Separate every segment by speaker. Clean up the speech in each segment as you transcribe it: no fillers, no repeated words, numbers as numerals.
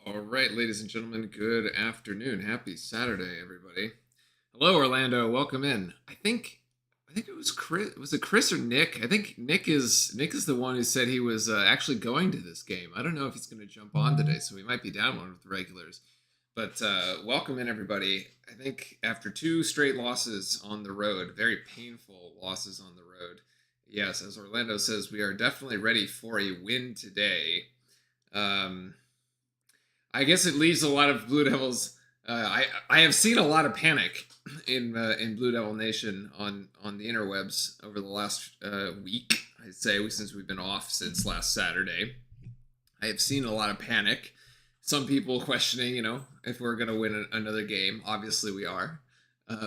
Speaker 1: All right, ladies and gentlemen, good afternoon. Happy Saturday, everybody. Hello, Orlando. Welcome in. I think it was Chris. Was it Chris or Nick? I think Nick is the one who said he was actually going to this game. I don't know if he's going to jump on today, so we might be down one with the regulars. But welcome in, everybody. I think after two straight losses on the road, very painful losses on the road. Yes, as Orlando says, we are definitely ready for a win today. Um, I guess it leaves a lot of Blue Devils. I have seen a lot of panic in Blue Devil Nation on the interwebs over the last week. I'd say since we've been off since last Saturday, I have seen a lot of panic. Some people questioning, if we're going to win another game. Obviously, we are.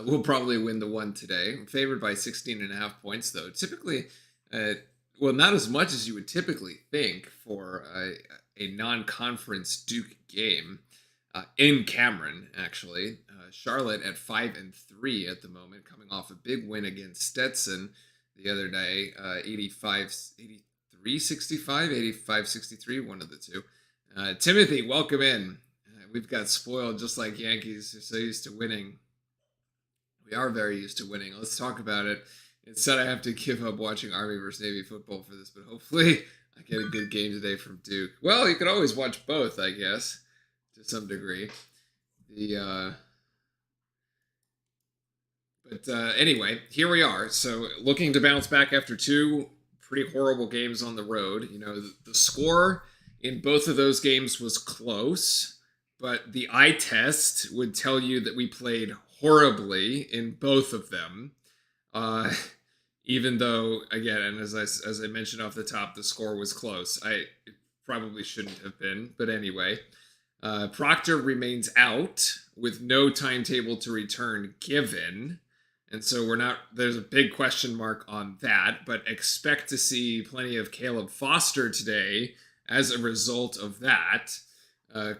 Speaker 1: We'll probably win the one today. I'm favored by 16 and a half points, though. Typically, well, not as much as you would typically think for a non-conference Duke game in Cameron. Actually, Charlotte at 5-3 at the moment, coming off a big win against Stetson the other day, 85-63, 85-63, one of the two. Timothy, welcome in. We've got spoiled just like Yankees are so used to winning. We are very used to winning. Let's talk about it. Instead, I have to give up watching Army versus Navy football for this, but hopefully I get a good game today from Duke. Well, you can always watch both, I guess, to some degree. Anyway, here we are. So looking to bounce back after two pretty horrible games on the road. The score in both of those games was close, but the eye test would tell you that we played horribly in both of them. Even though, again, and as I mentioned off the top, the score was close. It probably shouldn't have been, but anyway. Proctor remains out with no timetable to return given. And so there's a big question mark on that, but expect to see plenty of Caleb Foster today as a result of that.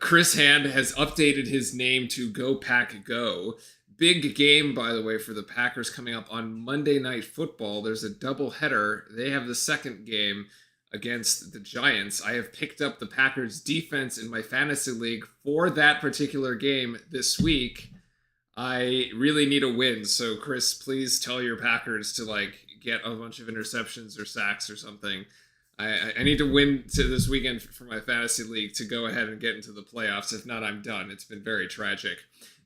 Speaker 1: Chris Hand has updated his name to Go Pack Go. Big game, by the way, for the Packers coming up on Monday Night Football. There's a doubleheader. They have the second game against the Giants. I have picked up the Packers defense in my fantasy league for that particular game this week. I really need a win. So, Chris, please tell your Packers to get a bunch of interceptions or sacks or something. I need to win this weekend for my fantasy league to go ahead and get into the playoffs. If not, I'm done. It's been very tragic.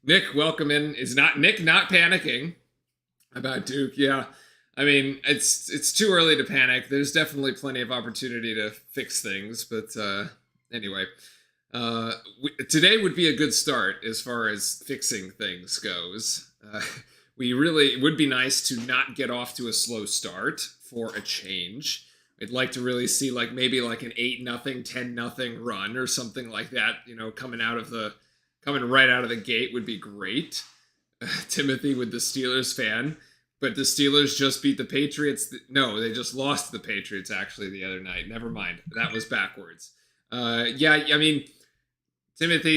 Speaker 1: Nick, welcome in. Is Nick not panicking about Duke? Yeah. I mean, it's too early to panic. There's definitely plenty of opportunity to fix things. But anyway, today would be a good start as far as fixing things goes. It would be nice to not get off to a slow start for a change. I'd like to really see maybe an 8-0, 10-0 run or something like that, coming right out of the gate would be great. Timothy with the Steelers fan. But the Steelers just beat the Patriots. No, they just lost the Patriots, actually, the other night. Never mind. That was backwards. Timothy,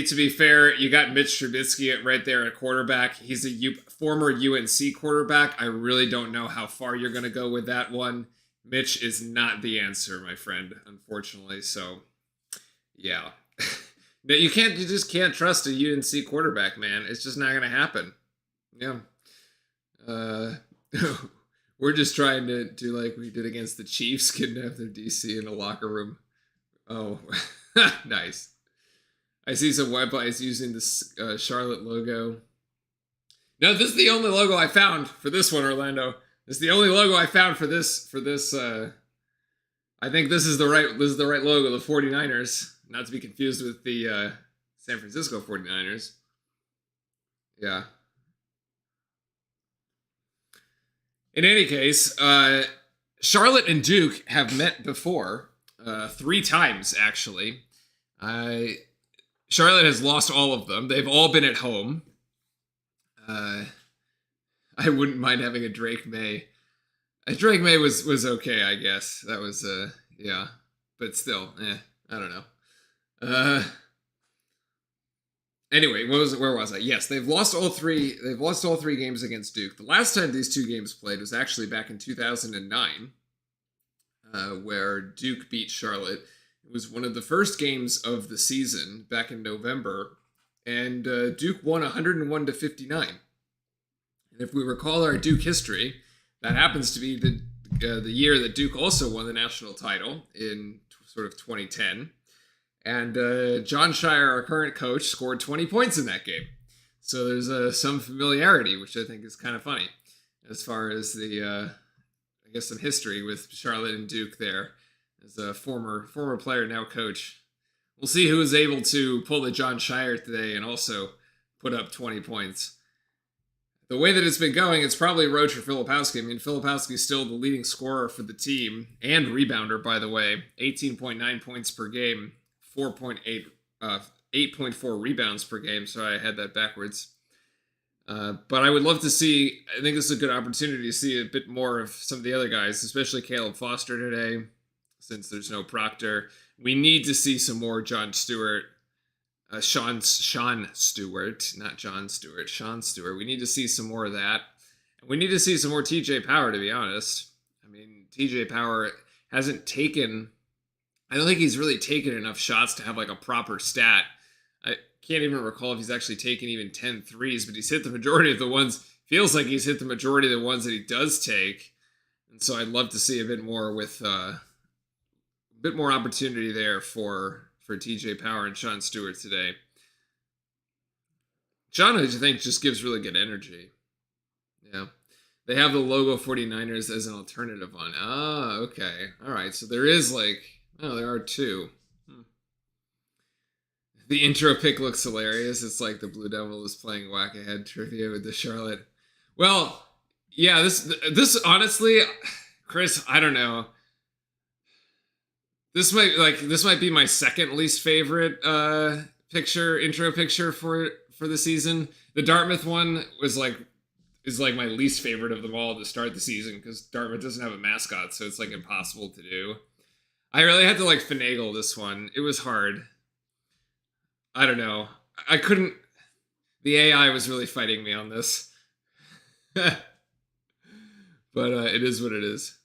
Speaker 1: to be fair, you got Mitch Trubisky right there at quarterback. He's a former UNC quarterback. I really don't know how far you're going to go with that one. Mitch is not the answer, my friend, unfortunately. So, yeah. You just can't trust a UNC quarterback, man. It's just not going to happen. Yeah. We're just trying to do like we did against the Chiefs, kidnap their DC in the locker room. Oh, nice. I see some websites using this Charlotte logo. No, this is the only logo I found for this one, Orlando. This is the only logo I found for this. I think this is the right logo, the 49ers. Not to be confused with the San Francisco 49ers. Yeah. In any case, Charlotte and Duke have met before, 3 times, actually. Charlotte has lost all of them. They've all been at home. I wouldn't mind having a Drake May. Drake May was okay, I guess. That was, yeah. But still, I don't know. Anyway, where was I? Yes, they've lost all three. They've lost all 3 games against Duke. The last time these 2 games played was actually back in 2009, where Duke beat Charlotte It was one of the first games of the season back in November, and Duke won 101-59. And if we recall our Duke history, that happens to be the year that Duke also won the national title in sort of 2010. And Jon Scheyer, our current coach, scored 20 points in that game. So there's some familiarity, which I think is kind of funny, as far as the I guess some history with Charlotte and Duke there, as a former player, now coach. We'll see who is able to pull the Jon Scheyer today and also put up 20 points. The way that it's been going, it's probably Roach or Filipowski. I mean, Filipowski's still the leading scorer for the team and rebounder, by the way. 18.9 points per game, 8.4 rebounds per game. So I had that backwards. But I would love to see, I think this is a good opportunity to see a bit more of some of the other guys, especially Caleb Foster today, since there's no Proctor. We need to see some more Sean Stewart, not Jon Stewart. Sean Stewart. We need to see some more of that. And we need to see some more TJ Power, to be honest. I mean, TJ Power hasn't taken, I don't think he's really taken enough shots to have like a proper stat. I can't even recall if he's actually taken even 10 threes, but he's hit the majority of the ones, feels like he's hit the majority of the ones that he does take. And so I'd love to see a bit more with, a bit more opportunity there for TJ Power and Sean Stewart today. Sean, I think, just gives really good energy. Yeah. They have the logo 49ers as an alternative on. Ah, okay. All right. So there is there are two. The intro pic looks hilarious. It's like the Blue Devil is playing whack-a-head trivia with the Charlotte. Well, yeah, this honestly, Chris, I don't know. This might be my second least favorite intro picture for the season. The Dartmouth one is like my least favorite of them all to start the season, because Dartmouth doesn't have a mascot, so it's like impossible to do. I really had to like finagle this one. It was hard. I don't know. I couldn't. The AI was really fighting me on this. But it is what it is.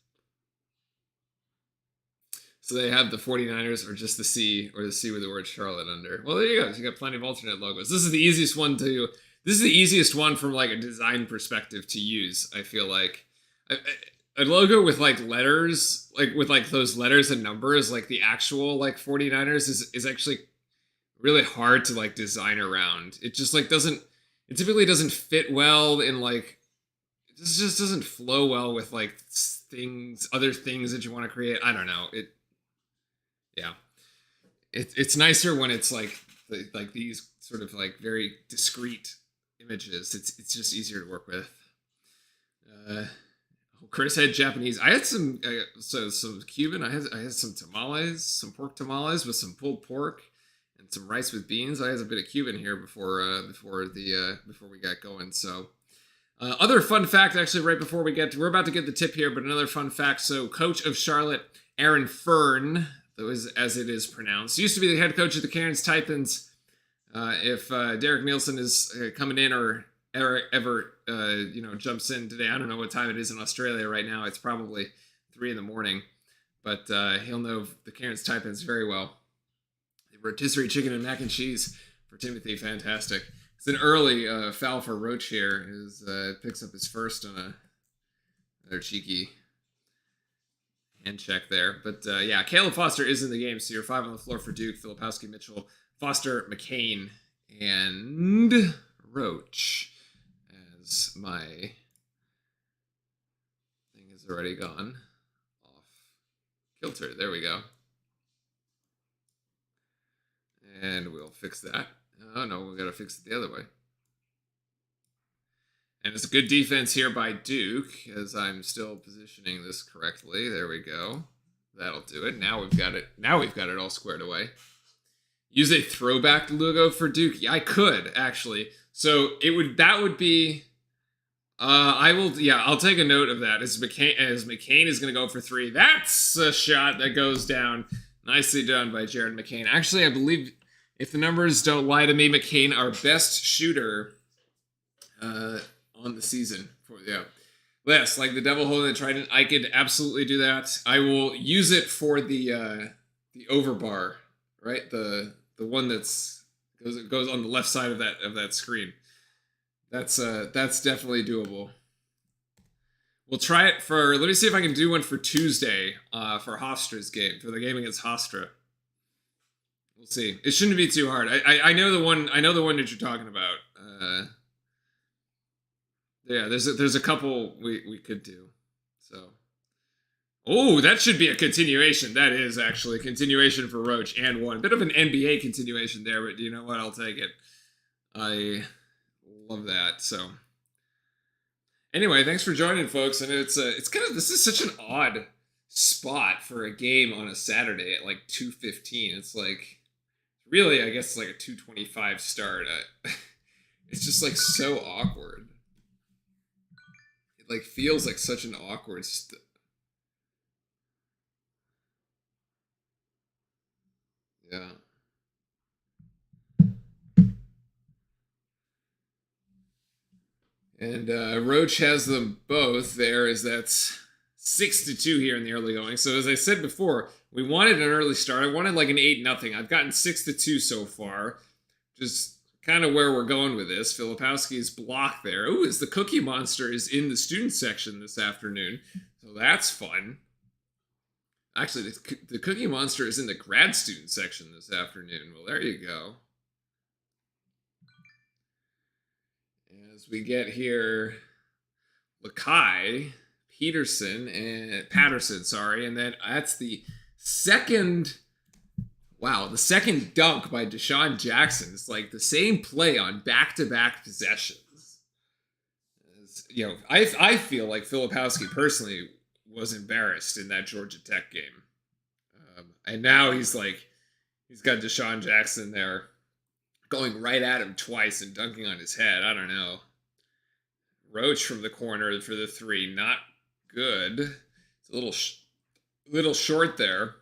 Speaker 1: So they have the 49ers or just the C, or the C with the word Charlotte under. Well, there you go. So you got plenty of alternate logos. This is the easiest one from like a design perspective to use, I feel like. A logo with like letters, like with like those letters and numbers, like the actual like 49ers is actually really hard to like design around. It just like it typically doesn't fit well in like, it just doesn't flow well with like other things that you want to create. I don't know. It's nicer when it's like these sort of like very discrete images. It's just easier to work with. Chris had Japanese. I had some some Cuban. I had some tamales, some pork tamales with some pulled pork and some rice with beans. I had a bit of Cuban here before we got going. So other fun fact, actually, right before we're about to get the tip here, but another fun fact. So coach of Charlotte, Aaron Fern, as it is pronounced, used to be the head coach of the Cairns Taipans. If Derek Nielsen is coming in or ever jumps in today, I don't know what time it is in Australia right now. It's probably 3 a.m, but he'll know the Cairns Taipans very well. The rotisserie chicken and mac and cheese for Timothy, fantastic. It's an early foul for Roach here. Picks up his first on another cheeky hand check there. But yeah, Caleb Foster is in the game, so you're 5 on the floor for Duke. Filipowski, Mitchell, Foster, McCain, and Roach. As my thing has already gone off kilter. There we go. And we'll fix that. Oh no, we gotta fix it the other way. And it's a good defense here by Duke, as I'm still positioning this correctly. There we go. That'll do it. Now we've got it all squared away. Use a throwback logo for Duke. Yeah, I could actually. So that would be. I'll take a note of that. As McCain is going to go for 3. That's a shot that goes down. Nicely done by Jared McCain. Actually, I believe, if the numbers don't lie to me, McCain, our best shooter on the season. Yes, like the devil holding the trident. I could absolutely do that. I will use it for the the overbar, right? The one that's goes on the left side of that screen. That's definitely doable. We'll try it for. Let me see if I can do one for Tuesday for Hofstra's game, for the game against Hofstra. We'll see. It shouldn't be too hard. I know the one. I know the one that you're talking about. Yeah, there's a couple we could do. So, oh, that should be a continuation. That is actually a continuation for Roach and one. Bit of an NBA continuation there, but you know what? I'll take it. I love that. So, anyway, thanks for joining, folks. And it's kind of, this is such an odd spot for a game on a Saturday at like 2:15. It's like really, I guess, like a 2:25 start. It's just like so awkward. It like feels like such an awkward. Yeah. And Roach has them both there, as that's 6-2 here in the early going. So as I said before, we wanted an early start. I wanted like an 8-0. I've gotten 6-2 so far. Just kind of where we're going with this. Filipowski's block there. Ooh, is the Cookie Monster is in the student section this afternoon. So that's fun. Actually, the Cookie Monster is in the grad student section this afternoon. Well, there you go. As we get here, Lakai, Patterson, sorry, and then that's the second. Wow, the second dunk by Deshaun Jackson. It's like the same play on back-to-back possessions. You know, I feel like Filipowski personally was embarrassed in that Georgia Tech game, and now he's got Deshaun Jackson there going right at him twice and dunking on his head. I don't know. Roach from the corner for the three, not good. It's a little short there.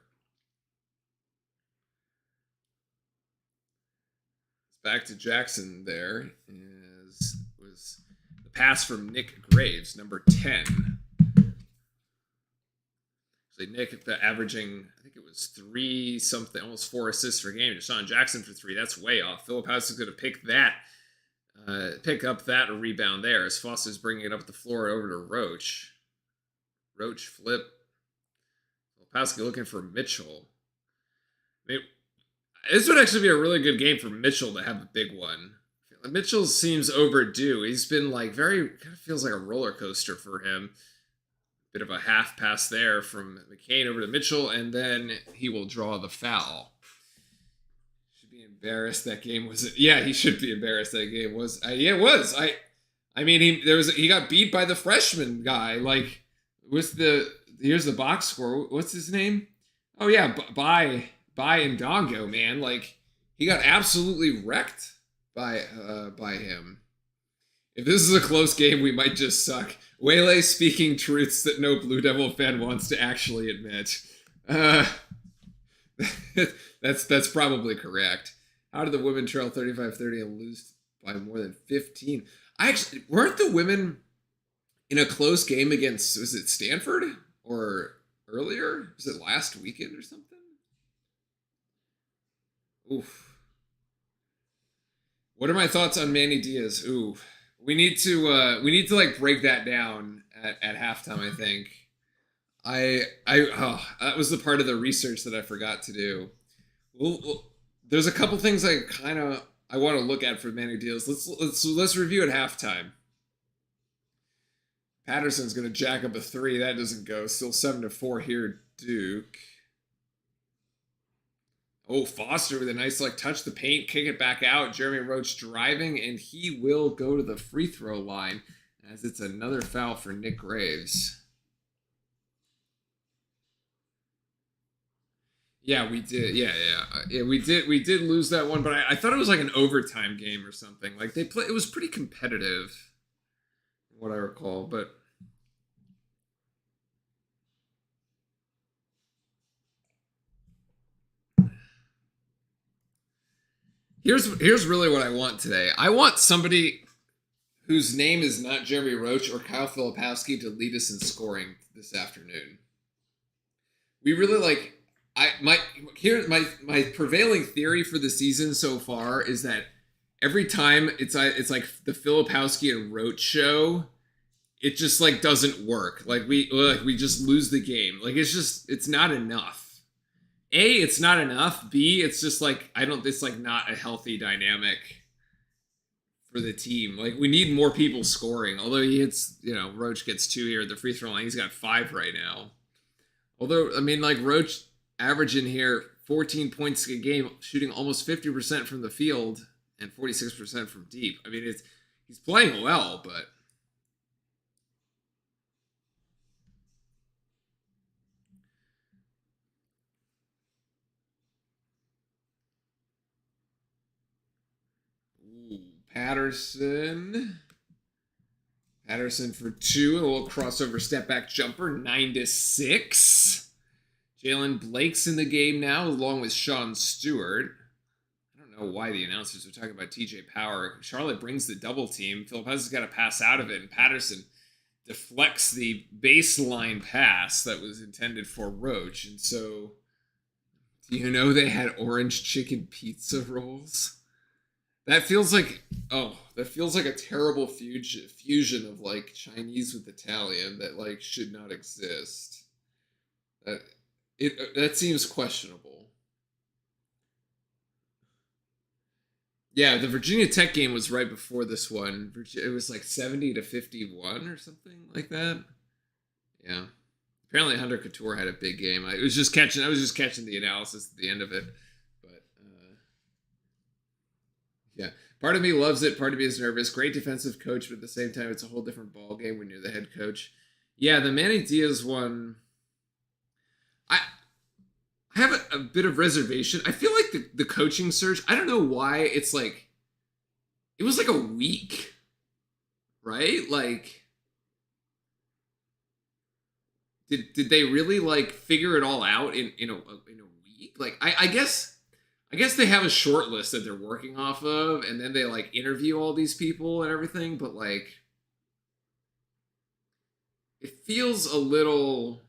Speaker 1: Back to Jackson there was the pass from Nick Graves, number 10. So Nick averaging, I think it was 3 something, almost 4 assists per game. Deshaun Jackson for 3. That's way off. Philip House is going to pick up that rebound there as Foster's bringing it up the floor over to Roach. Roach flip. Filipowski looking for Mitchell. I mean, this would actually be a really good game for Mitchell to have a big one. Mitchell seems overdue. He's been like kind of feels like a roller coaster for him. Bit of a half pass there from McCain over to Mitchell, and then he will draw the foul. Should be embarrassed that game was. Yeah, he should be embarrassed that game was. Yeah, it was. I mean, he got beat by the freshman guy. Like, here's the box score. What's his name? Oh yeah, by Ndongo, man. Like, he got absolutely wrecked by him. If this is a close game, we might just suck. Wele speaking truths that no Blue Devil fan wants to actually admit. That's probably correct. How did the women trail 35-30 and lose by more than 15? Weren't the women in a close game against, was it Stanford or earlier? Was it last weekend or something? Oof. What are my thoughts on Manny Diaz? Ooh. We need to like break that down at halftime, I think. That was the part of the research that I forgot to do. There's a couple things I want to look at for Manny Diaz. Let's review at halftime. Patterson's gonna jack up a 3. That doesn't go. Still 7-4 here, Duke. Oh, Foster with a nice touch the paint, kick it back out. Jeremy Roach driving, and he will go to the free throw line as it's another foul for Nick Graves. Yeah, we did. Yeah, we did lose that one, but I thought it was like an overtime game or something. Like it was pretty competitive, what I recall, but. Here's really what I want today. I want somebody whose name is not Jeremy Roach or Kyle Filipowski to lead us in scoring this afternoon. We really My prevailing theory for the season so far is that every time it's like the Filipowski and Roach show, it just like doesn't work. Like we just lose the game. Like it's not enough. A, it's not enough. B, it's just like it's like not a healthy dynamic for the team. Like we need more people scoring. Although he hits, Roach gets 2 here at the free throw line. He's got 5 right now. Although I mean, like Roach averaging here 14 points a game, shooting almost 50% from the field and 46% from deep. I mean, he's playing well, but Patterson. Patterson for 2. A little crossover step back jumper. 9-6. Jalen Blake's in the game now, along with Sean Stewart. I don't know why the announcers are talking about TJ Power. Charlotte brings the double team. Philip has got to pass out of it, and Patterson deflects the baseline pass that was intended for Roach. And so, do you know they had orange chicken pizza rolls? That feels like a terrible fusion of like Chinese with Italian that like should not exist. That seems questionable. Yeah, the Virginia Tech game was right before this one. It was like 70-51 or something like that. Yeah. Apparently Hunter Couture had a big game. I was just catching the analysis at the end of it. Yeah, part of me loves it. Part of me is nervous. Great defensive coach, but at the same time, it's a whole different ball game when you're the head coach. Yeah, the Manny Diaz one, I have a bit of reservation. I feel like the coaching search, I don't know why it's like, it was like a week, right? Like, did they really like figure it all out in a week? Like, I guess they have a short list that they're working off of, and then they like interview all these people and everything, but like it feels a little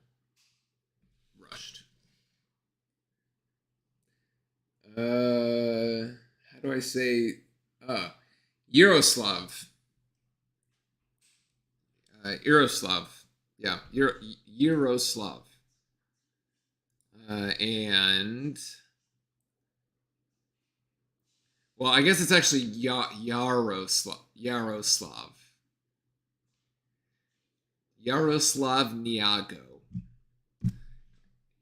Speaker 1: rushed. How do I say Yaroslav. Yaroslav. Yeah, Yaroslav. And well, I guess it's actually Yaroslav. Yaroslav Niago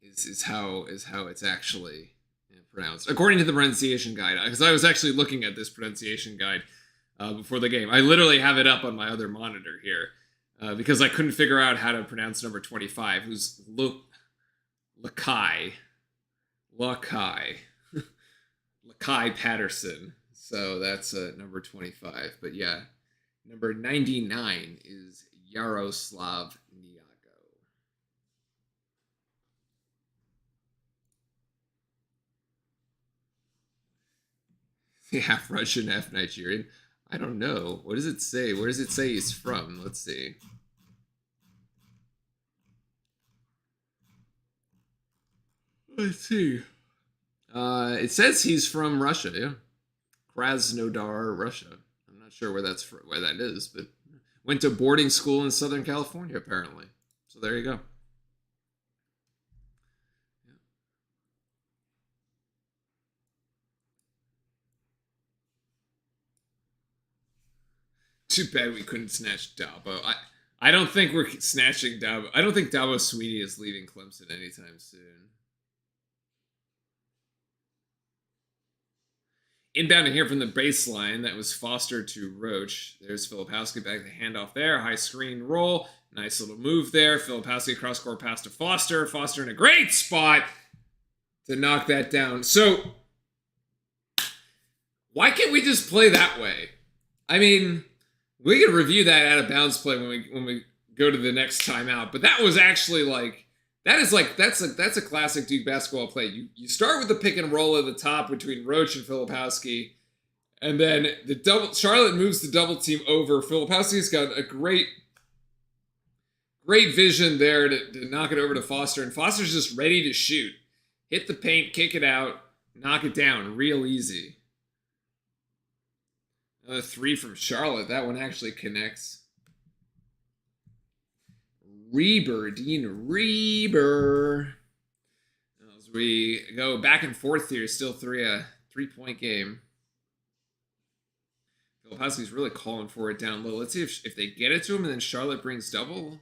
Speaker 1: is how it's actually pronounced, according to the pronunciation guide. Because I was actually looking at this pronunciation guide before the game. I literally have it up on my other monitor here because I couldn't figure out how to pronounce number 25, who's Lakai. Lakai Patterson. So that's number 25. But yeah, number 99 is Yaroslav Niago. Half Russian, half Nigerian. I don't know. What does it say? Where does it say he's from? Let's see. Let's see. It says he's from Russia, yeah. Krasnodar, Russia. I'm not sure where that is, but went to boarding school in Southern California, apparently. So there you go. Yeah. Too bad we couldn't snatch Dabo. I don't think we're snatching Dabo. I don't think Dabo Swinney is leaving Clemson anytime soon. Inbound here from the baseline. That was Foster to Roach. There's Filipowski back the handoff there. High screen roll. Nice little move there. Filipowski cross-court pass to Foster. Foster in a great spot to knock that down. So, why can't we just play that way? I mean, we can review that out of bounds play when we go to the next timeout. But that was actually like, that's a classic Duke basketball play. You start with the pick and roll at the top between Roach and Filipowski, and then Charlotte moves the double team over. Filipowski's got a great vision there to knock it over to Foster, and Foster's just ready to shoot. Hit the paint, kick it out, knock it down real easy. Another 3 from Charlotte. That one actually connects. Reber, Dean Reber. As we go back and forth here, still 3-point game. Filipowski's really calling for it down low. Let's see if they get it to him and then Charlotte brings double.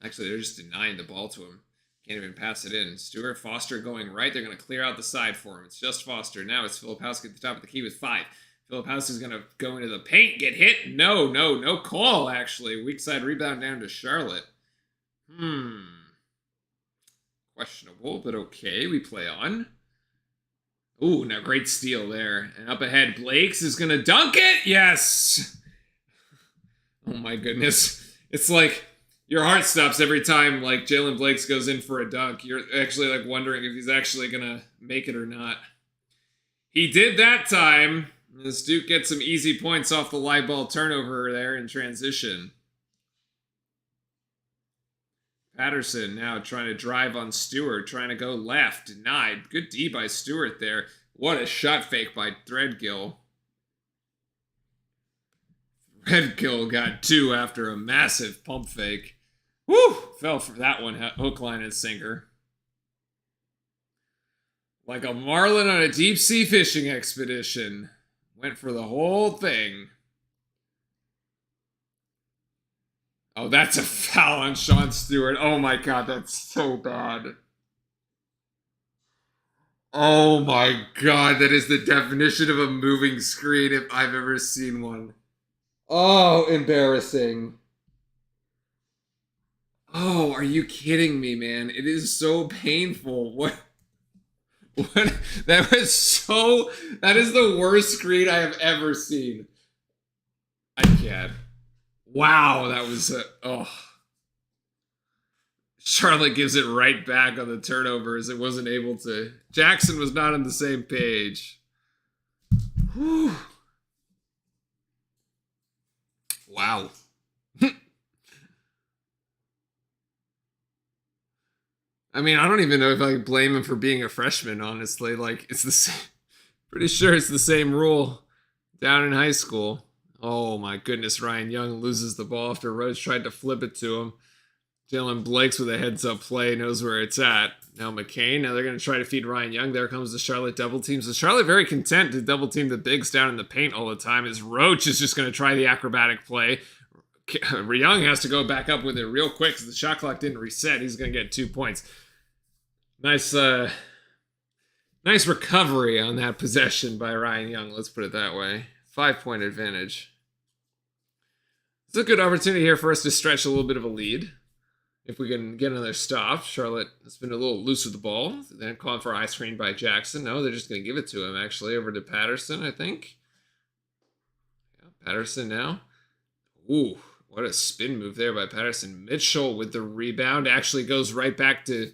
Speaker 1: Actually, they're just denying the ball to him. Can't even pass it in. Stewart, Foster going right. They're going to clear out the side for him. It's just Foster. Now it's Filipowski at the top of the key with 5. Filipowski's going to go into the paint, get hit. No call, actually. Weak side rebound down to Charlotte. Questionable, but okay. We play on. Ooh, now great steal there. And up ahead, Blakes is going to dunk it. Yes. Oh my goodness. It's like your heart stops every time like Jalen Blakes goes in for a dunk. You're actually like wondering if he's actually going to make it or not. He did that time. As Duke gets some easy points off the live ball turnover there in transition. Patterson now trying to drive on Stewart, trying to go left, denied. Good D by Stewart there. What a shot fake by Threadgill. Threadgill got 2 after a massive pump fake. Woo! Fell for that one, hook, line, and sinker. Like a marlin on a deep sea fishing expedition. Went for the whole thing. Oh, that's a foul on Sean Stewart. Oh my god, that's so bad. Oh my god, that is the definition of a moving screen if I've ever seen one. Oh, embarrassing. Oh, are you kidding me, man? It is so painful. What? That is the worst screen I have ever seen. I can't. Wow, that was Charlotte gives it right back on the turnover as it wasn't able to. Jackson was not on the same page. Whew. Wow. I mean, I don't even know if I can blame him for being a freshman, honestly. Like, it's the same. Pretty sure it's the same rule down in high school. Oh my goodness, Ryan Young loses the ball after Rhodes tried to flip it to him. Jalen Blakes with a heads-up play, knows where it's at. Now McCain, now they're going to try to feed Ryan Young. There comes the Charlotte double team. So Charlotte very content to double team the bigs down in the paint all the time as Roach is just going to try the acrobatic play. Young has to go back up with it real quick because the shot clock didn't reset. He's going to get 2 points. Nice recovery on that possession by Ryan Young. Let's put it that way. 5-point advantage. It's a good opportunity here for us to stretch a little bit of a lead. If we can get another stop. Charlotte has been a little loose with the ball. Then calling for eye screen by Jackson. No, they're just going to give it to him, actually. Over to Patterson, I think. Yeah, Patterson now. Ooh, what a spin move there by Patterson. Mitchell with the rebound. Actually goes right back to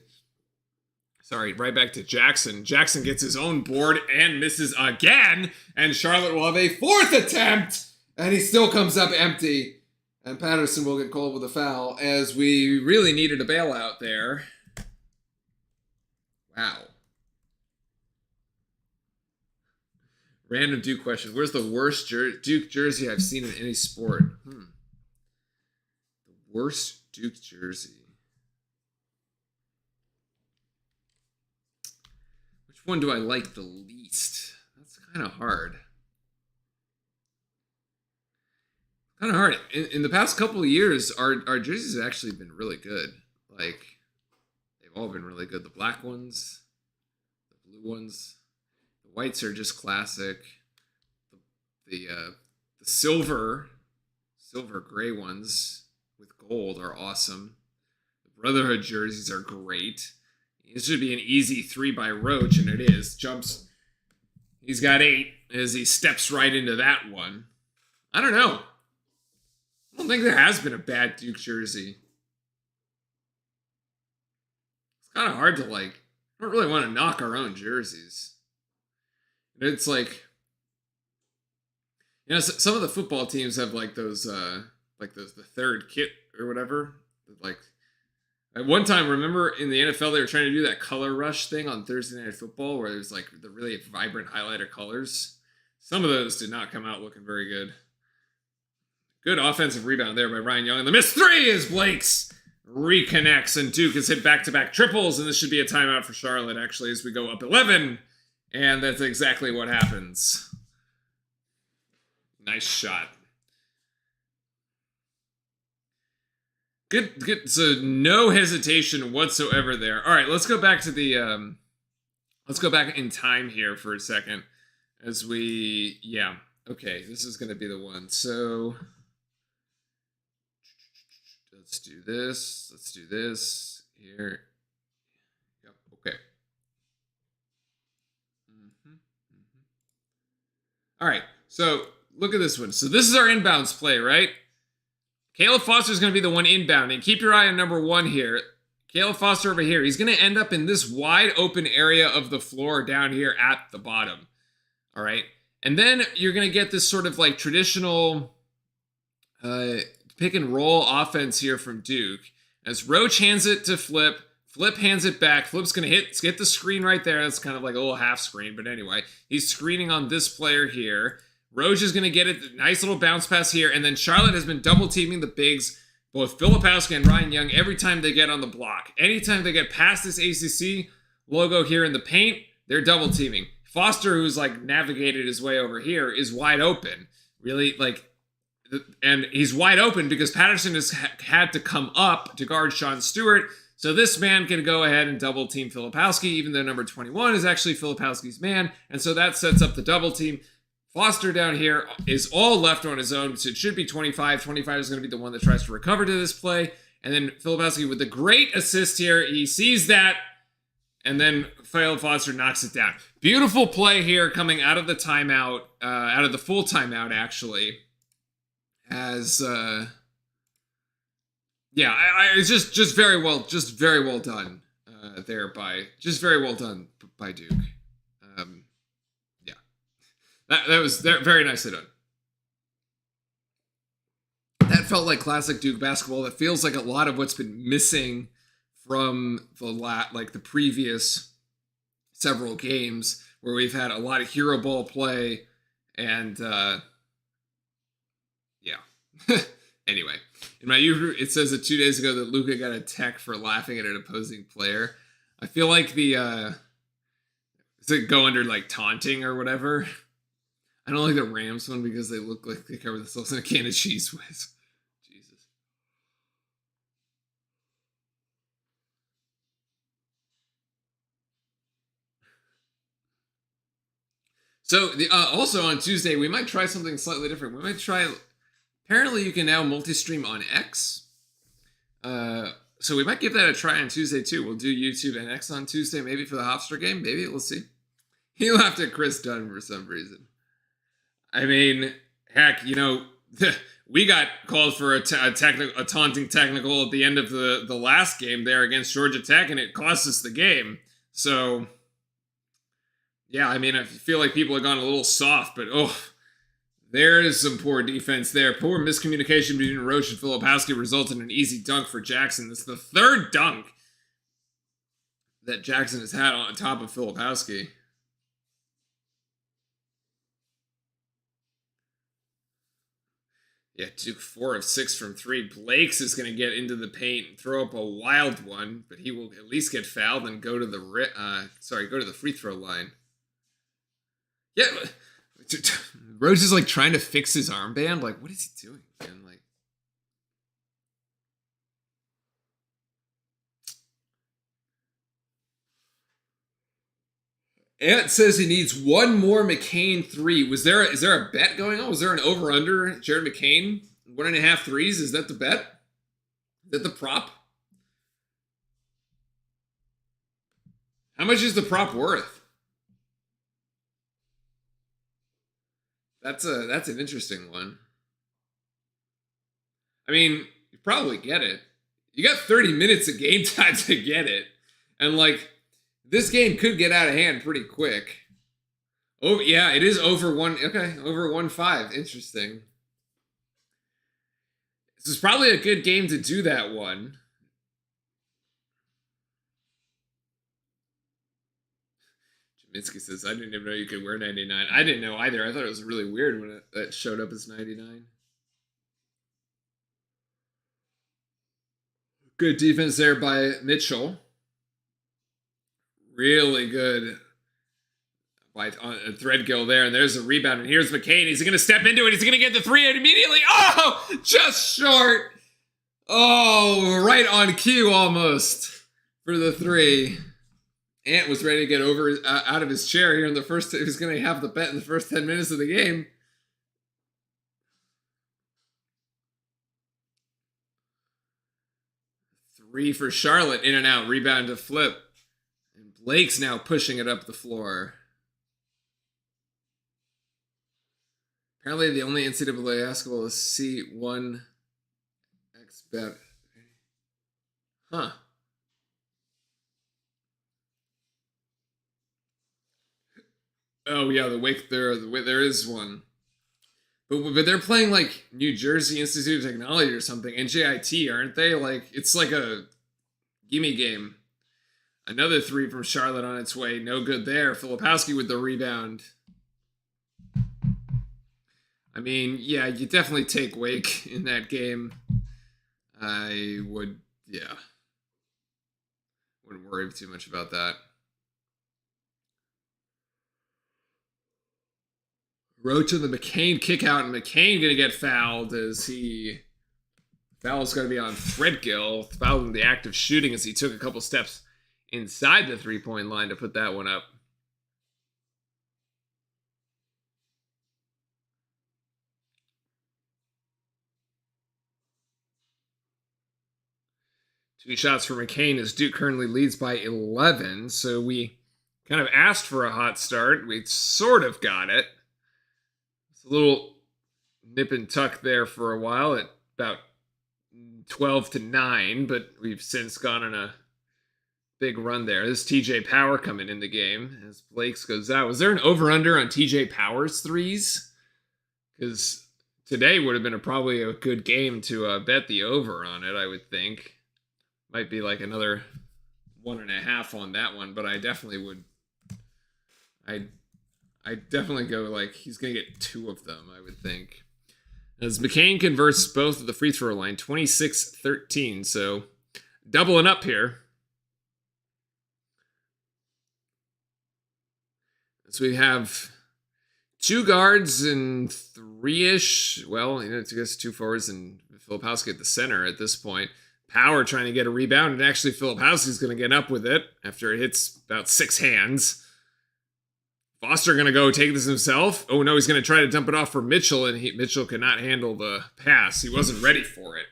Speaker 1: Jackson. Jackson gets his own board and misses again. And Charlotte will have a 4th attempt. And he still comes up empty. And Patterson will get called with a foul as we really needed a bailout there. Wow. Random Duke question. Where's the worst Duke jersey I've seen in any sport? The worst Duke jersey. Which one do I like the least? That's kind of hard. Kind of hard. In the past couple of years, our jerseys have actually been really good. Like, they've all been really good. The black ones, the blue ones, the whites are just classic. The silver gray ones with gold are awesome. The Brotherhood jerseys are great. This should be an easy 3 by Roach, and it is. Jumps. He's got 8 as he steps right into that one. I don't know. I don't think there has been a bad Duke jersey. It's kind of hard to I don't really want to knock our own jerseys. It's like, some of the football teams have those the third kit or whatever. At one time, remember in the NFL, they were trying to do that color rush thing on Thursday Night Football where there's like the really vibrant highlighter colors. Some of those did not come out looking very good. Good offensive rebound there by Ryan Young. And the missed three is Blake's reconnects, and Duke has hit back-to-back triples, and this should be a timeout for Charlotte, actually, as we go up 11. And that's exactly what happens. Nice shot. Good. So no hesitation whatsoever there. All right, let's go back to the let's go back in time here for a second as we okay, this is going to be the one. So let's do this. Let's do this here. Yep. Okay. All right. So look at this one. So this is our inbounds play, right? Caleb Foster is going to be the one inbounding. Keep your eye on number one here. Caleb Foster over here. He's going to end up in this wide open area of the floor down here at the bottom. All right. And then you're going to get this sort of like traditional pick and roll offense here from Duke. As Roach hands it to Flip. Flip hands it back. Flip's going to get the screen right there. That's kind of like a little half screen. But anyway, he's screening on this player here. Roach is going to get it. Nice little bounce pass here. And then Charlotte has been double teaming the bigs, both Filipowski and Ryan Young, every time they get on the block. Anytime they get past this ACC logo here in the paint, they're double teaming. Foster, who's like navigated his way over here, is wide open. Really, like, and he's wide open because Patterson has had to come up to guard Sean Stewart. So this man can go ahead and double team Filipowski, even though number 21 is actually Filipowski's man. And so that sets up the double team. Foster down here is all left on his own, so it should be 25. 25 is going to be the one that tries to recover to this play. And then Filipowski with the great assist here. He sees that, and then Phil Foster knocks it down. Beautiful play here coming out of the timeout, out of the full timeout, actually. As, it's just very well done there very well done by Duke. That was very nicely done. That felt like classic Duke basketball. That feels like a lot of what's been missing from the previous several games, where we've had a lot of hero ball play and Anyway, in my it says that 2 days ago that Luka got a tech for laughing at an opposing player. I feel like does it go under like taunting or whatever? I don't like the Rams one because they look like they cover themselves in a can of Cheez Whiz. Jesus. So also on Tuesday, we might try something slightly different. We might try. Apparently, you can now multi-stream on X. So we might give that a try on Tuesday too. We'll do YouTube and X on Tuesday, maybe for the Hofstra game. Maybe we'll see. He laughed at Chris Dunn for some reason. I mean, heck, we got called for a taunting technical at the end of the last game there against Georgia Tech, and it cost us the game. So, yeah, I mean, I feel like people have gone a little soft, but there is some poor defense there. Poor miscommunication between Roach and Filipowski resulted in an easy dunk for Jackson. This is the third dunk that Jackson has had on top of Filipowski. Yeah, Duke 4 of 6 from 3. Blakes is going to get into the paint and throw up a wild one, but he will at least get fouled and go to the free throw line. Yeah, Roach is like trying to fix his armband. Like, what is he doing, man? Like, Ant says he needs one more McCain 3. Is there a bet going on? Was there an over-under Jared McCain? 1.5 threes? Is that the bet? Is that the prop? How much is the prop worth? That's an interesting one. I mean, you probably get it. You got 30 minutes of game time to get it. And like, this game could get out of hand pretty quick. Oh, yeah, it is over 1.5. Interesting. This is probably a good game to do that one. Mitski says, I didn't even know you could wear 99. I didn't know either. I thought it was really weird when that showed up as 99. Good defense there by Mitchell. Really good by Threadgill there. And there's a rebound. And here's McCain. He's going to step into it. He's going to get the three immediately. Oh, just short. Oh, right on cue almost for the three. Ant was ready to get out of his chair here in the first. He was going to have the bet in the first 10 minutes of the game. Three for Charlotte, in and out, rebound to Flip. And Blake's now pushing it up the floor. Apparently the only NCAA basketball is C1 X bet. Huh. Oh yeah, the Wake there is one. But they're playing like New Jersey Institute of Technology or something, NJIT, aren't they? Like it's like a gimme game. Another three from Charlotte on its way. No good there. Filipowski with the rebound. I mean, yeah, you definitely take Wake in that game. I would, yeah. Wouldn't worry too much about that. Roach and the McCain kick out, and McCain going to get fouled as foul's going to be on Threadgill. Fouled in the act of shooting as he took a couple steps inside the three-point line to put that one up. Two shots for McCain as Duke currently leads by 11. So we kind of asked for a hot start. We sort of got it. It's a little nip and tuck there for a while at about 12-9, but we've since gone on a big run there. This TJ Power coming in the game as Blake's goes out. Was there an over-under on TJ Power's threes? Because today would have been probably a good game to bet the over on it, I would think. Might be like another 1.5 on that one, but I definitely would. I definitely go like he's gonna get 2 of them, I would think. As McCain converts both of the free throw line, 26-13, so doubling up here. So we have 2 guards and 3-ish. Well, it's I guess 2 forwards and Filipowski at the center at this point. Power trying to get a rebound, and actually Filipowski's going to get up with it after it hits about 6 hands. Foster going to go take this himself. Oh no, he's going to try to dump it off for Mitchell, and Mitchell could not handle the pass. He wasn't ready for it.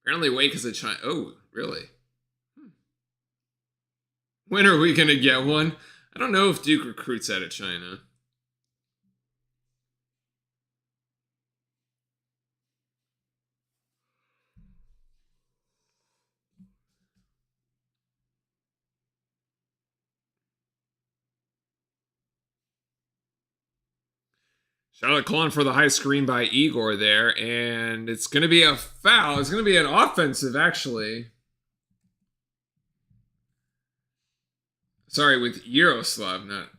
Speaker 1: Apparently Wake is a China. Oh, really? When are we going to get one? I don't know if Duke recruits out of China. Charlotte calling for the high screen by Igor there, and it's going to be a foul. It's going to be an offensive, actually. Sorry, with Yaroslav, not...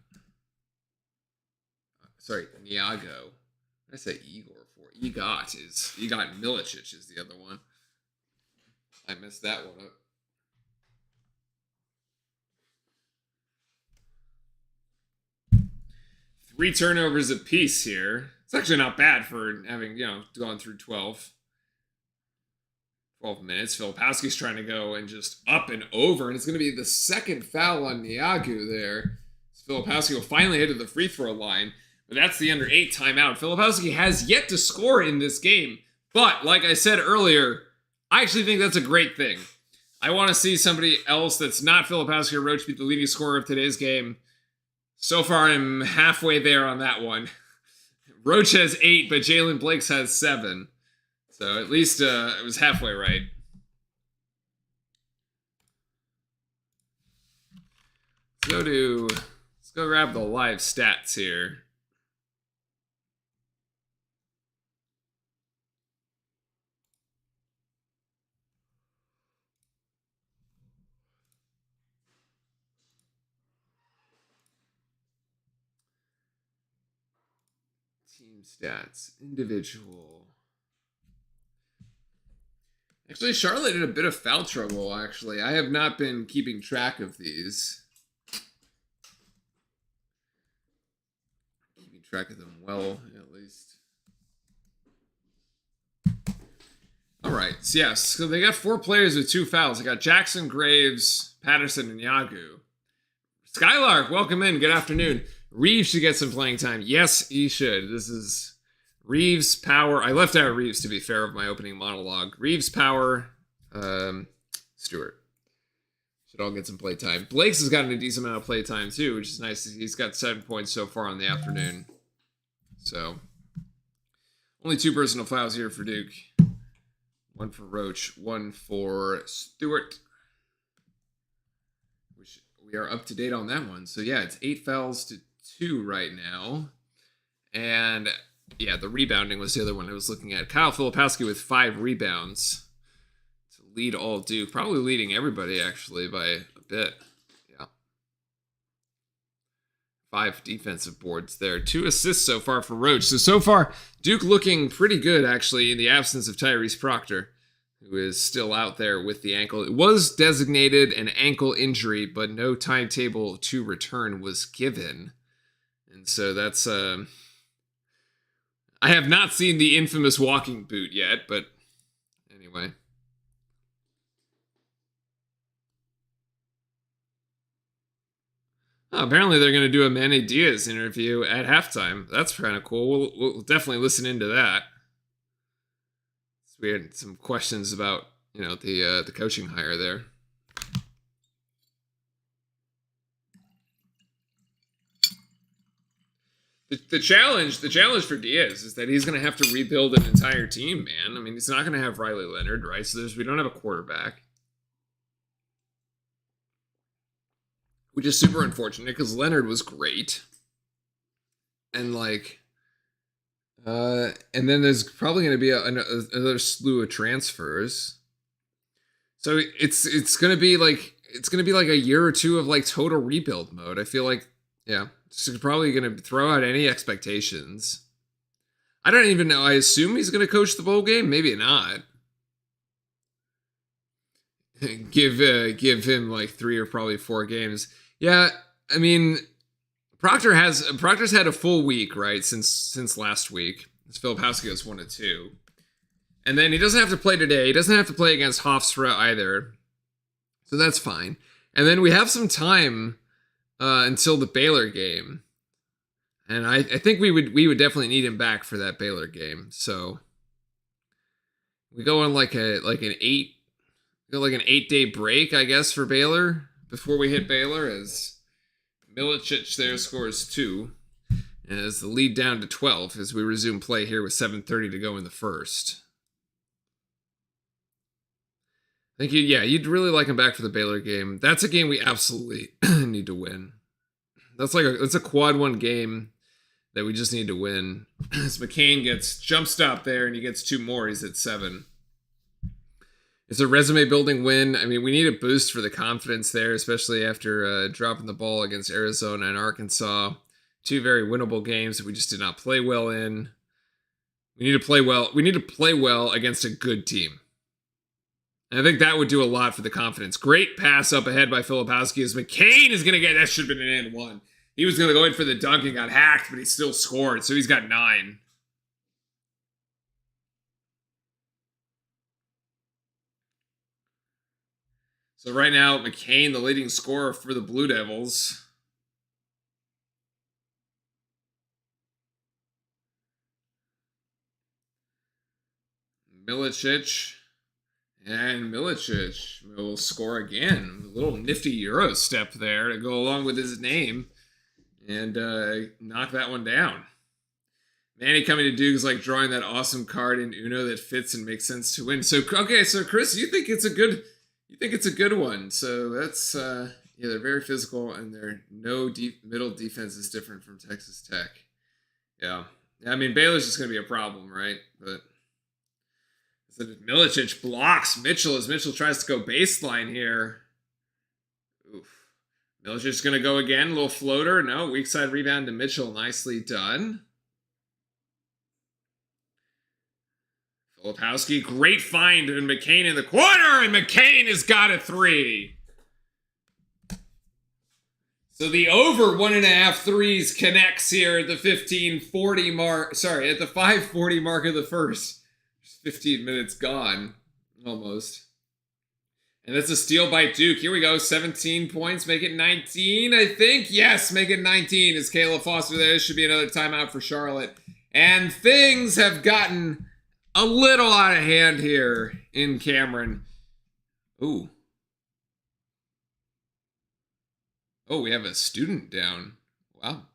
Speaker 1: Sorry, Niago. What did I say Igor for? Egot Milicic is the other one. I messed that one up. Three turnovers apiece here. It's actually not bad for having, gone through 12 minutes. Filipowski's trying to go and just up and over, and it's going to be the second foul on Niagu there. Filipowski will finally head to the free throw line, but that's the under 8 timeout. Filipowski has yet to score in this game, but like I said earlier, I actually think that's a great thing. I want to see somebody else that's not Filipowski or Roach be the leading scorer of today's game. So far, I'm halfway there on that one. Roach has 8, but Jalen Blakes has 7. So at least it was halfway right. Let's go grab the live stats here. Team stats. Individual. Actually, Charlotte had a bit of foul trouble, actually. I have not been keeping track of these. Keeping track of them well, at least. All right. So, yes. So they got 4 players with 2 fouls. They got Jackson, Graves, Patterson, and Yagu. Skylark, welcome in. Good afternoon. Reeves should get some playing time. Yes, he should. This is Reeves, Power. I left out Reeves, to be fair, of my opening monologue. Reeves, Power, Stewart. Should all get some play time. Blake's has gotten a decent amount of play time, too, which is nice. He's got 7 points so far in the afternoon. So, only 2 personal fouls here for Duke. 1 for Roach, 1 for Stewart. We are up to date on that one. So, yeah, it's 8 fouls to 2 right now. And, yeah, the rebounding was the other one I was looking at. Kyle Filipowski with 5 rebounds to lead all Duke. Probably leading everybody, actually, by a bit. Yeah. 5 defensive boards there. 2 assists so far for Roach. So far, Duke looking pretty good, actually, in the absence of Tyrese Proctor, who is still out there with the ankle. It was designated an ankle injury, but no timetable to return was given. And so that's... I have not seen the infamous walking boot yet, but anyway. Oh, apparently they're going to do a Manny Diaz interview at halftime. That's kind of cool. We'll definitely listen into that. We had some questions about, the coaching hire there. The challenge for Diaz is that he's going to have to rebuild an entire team, man. I mean, he's not going to have Riley Leonard, right? So we don't have a quarterback, which is super unfortunate because Leonard was great, and and then there's probably going to be another slew of transfers. So it's going to be like a year or two of like total rebuild mode. I feel like, yeah, it's probably going to throw out any expectations. I don't even know. I assume he's going to coach the bowl game. Maybe not. give him like 3 or probably 4 games. Yeah, I mean, Proctor's had a full week, right, since last week. Filipowski goes 1 of 2. And then he doesn't have to play today. He doesn't have to play against Hofstra either. So that's fine. And then we have some time until the Baylor game. And I think we would definitely need him back for that Baylor game. So we go on like an 8-day break, I guess, for Baylor before we hit Baylor, as Milicic there scores 2. And as the lead down to 12 as we resume play here with 7:30 to go in the first. I think you'd really like him back for the Baylor game. That's a game we absolutely need to win. That's a quad 1 game that we just need to win. As McCain gets jump stop there and he gets 2 more, he's at 7. It's a resume building win. I mean, we need a boost for the confidence there, especially after dropping the ball against Arizona and Arkansas. 2 very winnable games that we just did not play well in. We need to play well. We need to play well against a good team. And I think that would do a lot for the confidence. Great pass up ahead by Filipowski as McCain is going to get... That should have been an and 1. He was going to go in for the dunk and got hacked, but he still scored, so he's got 9. So right now, McCain, the leading scorer for the Blue Devils. Milicic. And Milicic will score again. A little nifty Euro step there to go along with his name. And knock that one down. Manny coming to Duke is like drawing that awesome card in Uno that fits and makes sense to win. So, okay, so Chris, you think it's a good one. So that's, they're very physical and their middle defense is different from Texas Tech. Yeah. I mean, Baylor's just going to be a problem, right? But Milicic blocks Mitchell as Mitchell tries to go baseline here. Oof. Milicic's going to go again. A little floater. No, weak side rebound to Mitchell. Nicely done. Filipowski, great find, and McCain in the corner, and McCain has got a 3. So the over 1.5 threes connects here at the 15:40 mark. Sorry, at the 5:40 mark of the first. 15 minutes gone, almost. And that's a steal by Duke. Here we go, 17 points, make it 19, I think. Yes, make it 19. Is Kayla Foster there? This should be another timeout for Charlotte. And things have gotten a little out of hand here in Cameron. Ooh. Oh, we have a student down. Wow.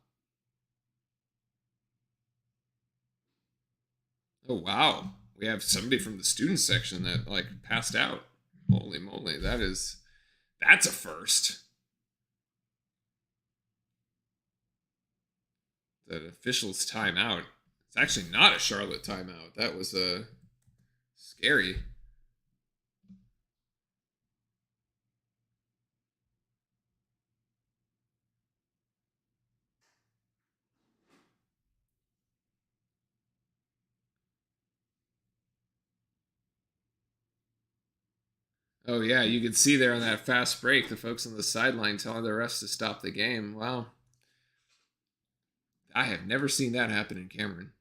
Speaker 1: Oh, wow. We have somebody from the student section that, like, passed out. Holy moly, that's a first. The official's timeout. It's actually not a Charlotte timeout. That was scary. Oh, yeah, you could see there on that fast break, the folks on the sideline telling the refs to stop the game. Wow. I have never seen that happen in Cameron.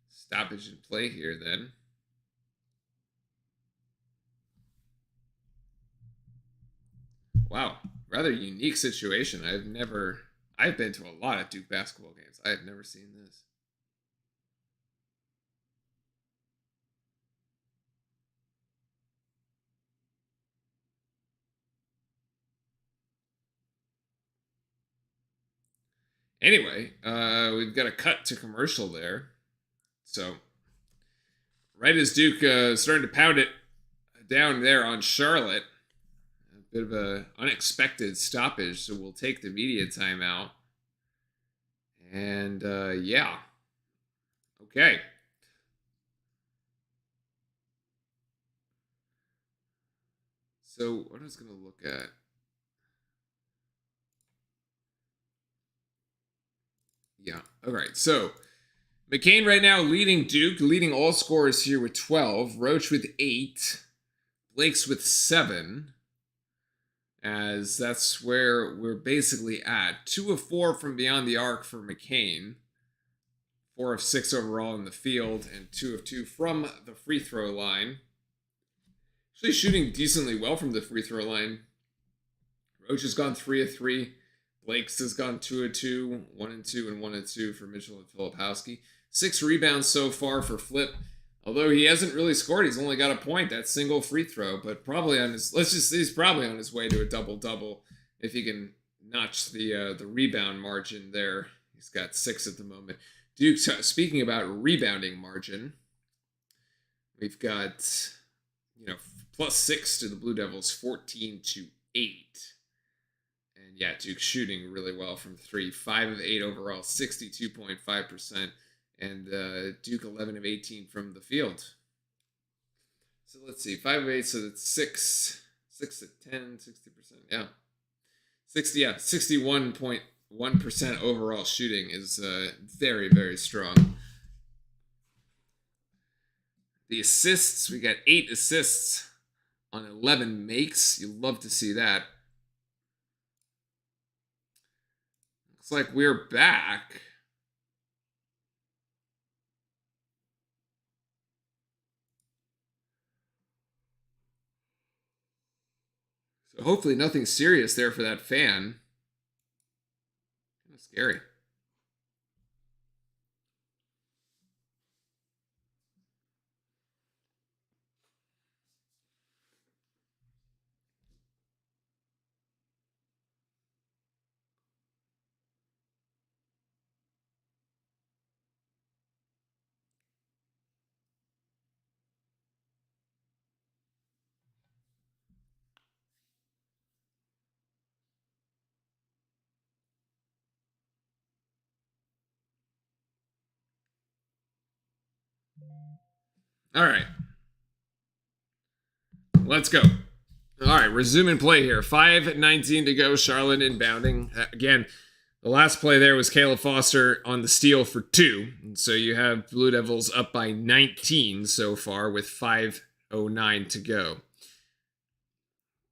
Speaker 1: Stoppage in play here, then. Wow, rather unique situation. I've been to a lot of Duke basketball games. I have never seen this. Anyway, we've got a cut to commercial there. So, right as Duke starting to pound it down there on Charlotte, a bit of a unexpected stoppage. So we'll take the media timeout. And yeah, okay. So what I was going to look at. Yeah. All right. So McCain right now leading Duke, leading all scorers here with 12. Roach with 8. Blake's with 7. As that's where we're basically at. 2 of 4 from beyond the arc for McCain. 4 of 6 overall in the field. And 2 of 2 from the free throw line. Actually shooting decently well from the free throw line. Roach has gone 3 of 3. Blake's has gone 2 of 2, 1 and 2, and 1 and 2 for Mitchell and Filipowski. 6 rebounds so far for Flip. Although he hasn't really scored, he's only got a point, that single free throw, but probably on his he's probably on his way to a double-double if he can notch the rebound margin there. He's got 6 at the moment. Duke, speaking about rebounding margin, we've got plus 6 to the Blue Devils, 14 to 8. And yeah, Duke shooting really well from 3. 5 of 8 overall, 62.5%. And Duke 11 of 18 from the field. So let's see, 5 of 8, so that's 6 to 10, 60%. Yeah. 61.1% overall shooting is very, very strong. The assists, we got 8 assists on 11 makes. You love to see that. Looks like we're back. So hopefully nothing serious there for that fan. Kind of scary. All right. Let's go. All right, resuming play here. 5:19 to go. Charlotte inbounding. Again, the last play there was Caleb Foster on the steal for 2. And so you have Blue Devils up by 19 so far with 5:09 to go.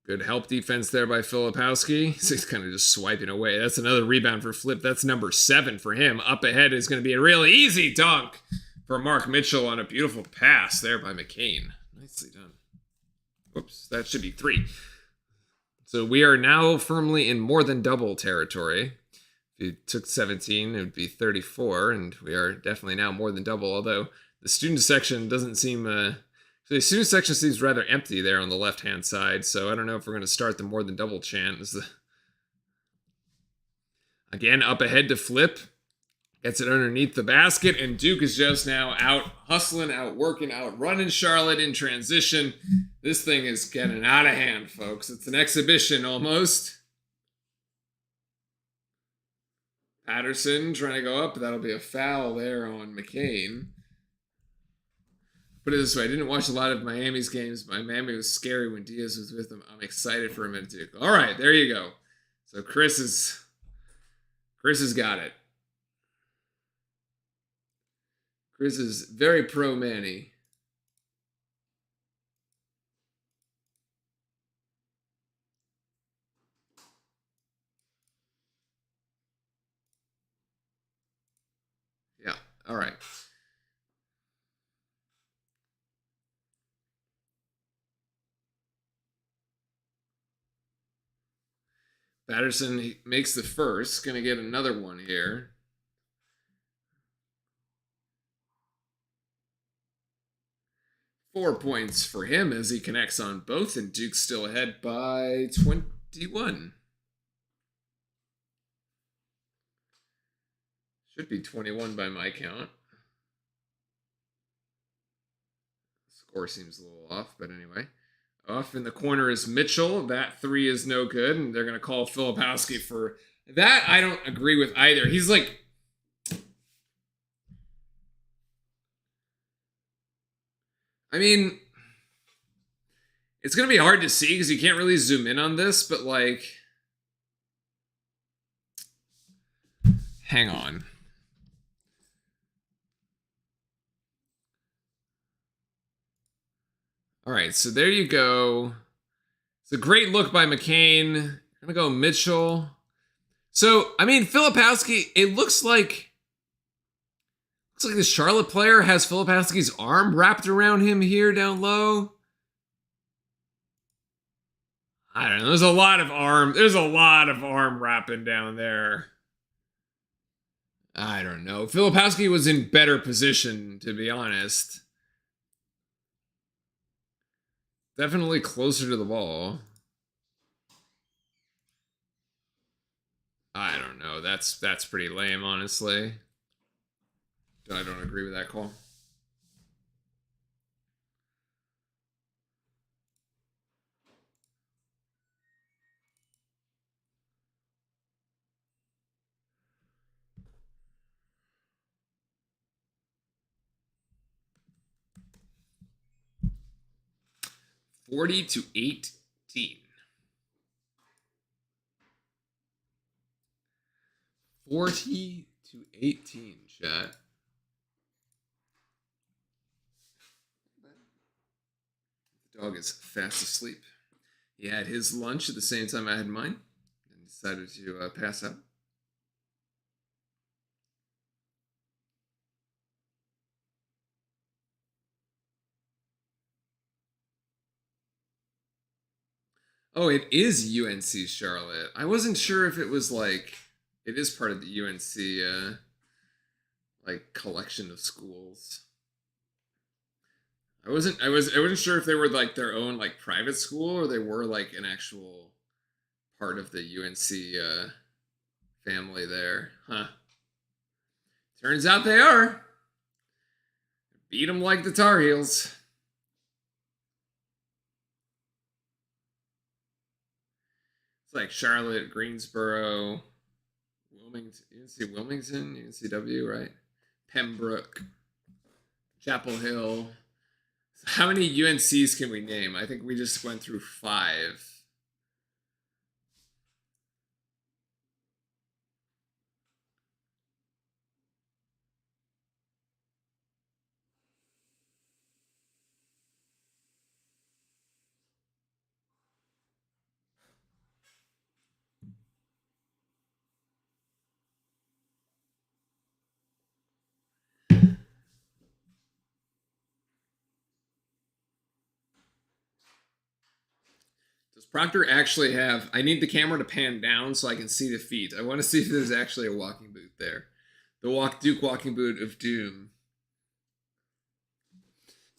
Speaker 1: Good help defense there by Filipowski. He's kind of just swiping away. That's another rebound for Flip. That's number 7 for him. Up ahead is going to be a really easy dunk for Mark Mitchell on a beautiful pass there by McCain. Nicely done. Whoops, that should be 3. So we are now firmly in more than double territory. If you took 17, it would be 34, and we are definitely now more than double, although the student section doesn't seem... the student section seems rather empty there on the left-hand side, so I don't know if we're going to start the more than double chant. Again, up ahead to Flip. Gets it underneath the basket, and Duke is just now out hustling, out working, out running Charlotte in transition. This thing is getting out of hand, folks. It's an exhibition almost. Patterson trying to go up, but that'll be a foul there on McCain. Put it this way, I didn't watch a lot of Miami's games. Miami was scary when Diaz was with them. I'm excited for him at Duke. All right, there you go. So Chris has got it. Chris is very pro Manny. Yeah, all right. Patterson makes the first. Going to get another one here. Four points for him as he connects on both, and Duke's still ahead by 21. Should be 21 by my count. Score seems a little off, but anyway. Off in the corner is Mitchell. That 3 is no good, and they're going to call Filipowski for that. I don't agree with either. He's like... I mean, it's going to be hard to see because you can't really zoom in on this, but like... Hang on. All right, so there you go. It's a great look by McCain. I'm going to go Mitchell. So, I mean, Filipowski, it looks like the Charlotte player has Filipowski's arm wrapped around him here down low. I don't know. There's a lot of arm wrapping down there. I don't know. Filipowski was in better position, to be honest. Definitely closer to the ball. I don't know. That's pretty lame, honestly. I don't agree with that call. $40 to 18. 40 to 18, chat. The dog is fast asleep. He had his lunch at the same time I had mine and decided to pass out. Oh, it is UNC Charlotte. I wasn't sure if it was like it is part of the UNC like collection of schools. I wasn't sure if they were like their own like private school or they were like an actual part of the UNC family there. Huh. Turns out they are. Beat them like the Tar Heels. It's like Charlotte, Greensboro, Wilmington, UNC Wilmington, UNCW, right? Pembroke, Chapel Hill. How many UNCs can we name? I think we just went through 5. Does Proctor actually have... I need the camera to pan down so I can see the feet. I want to see if there's actually a walking boot there. The Duke walking boot of doom.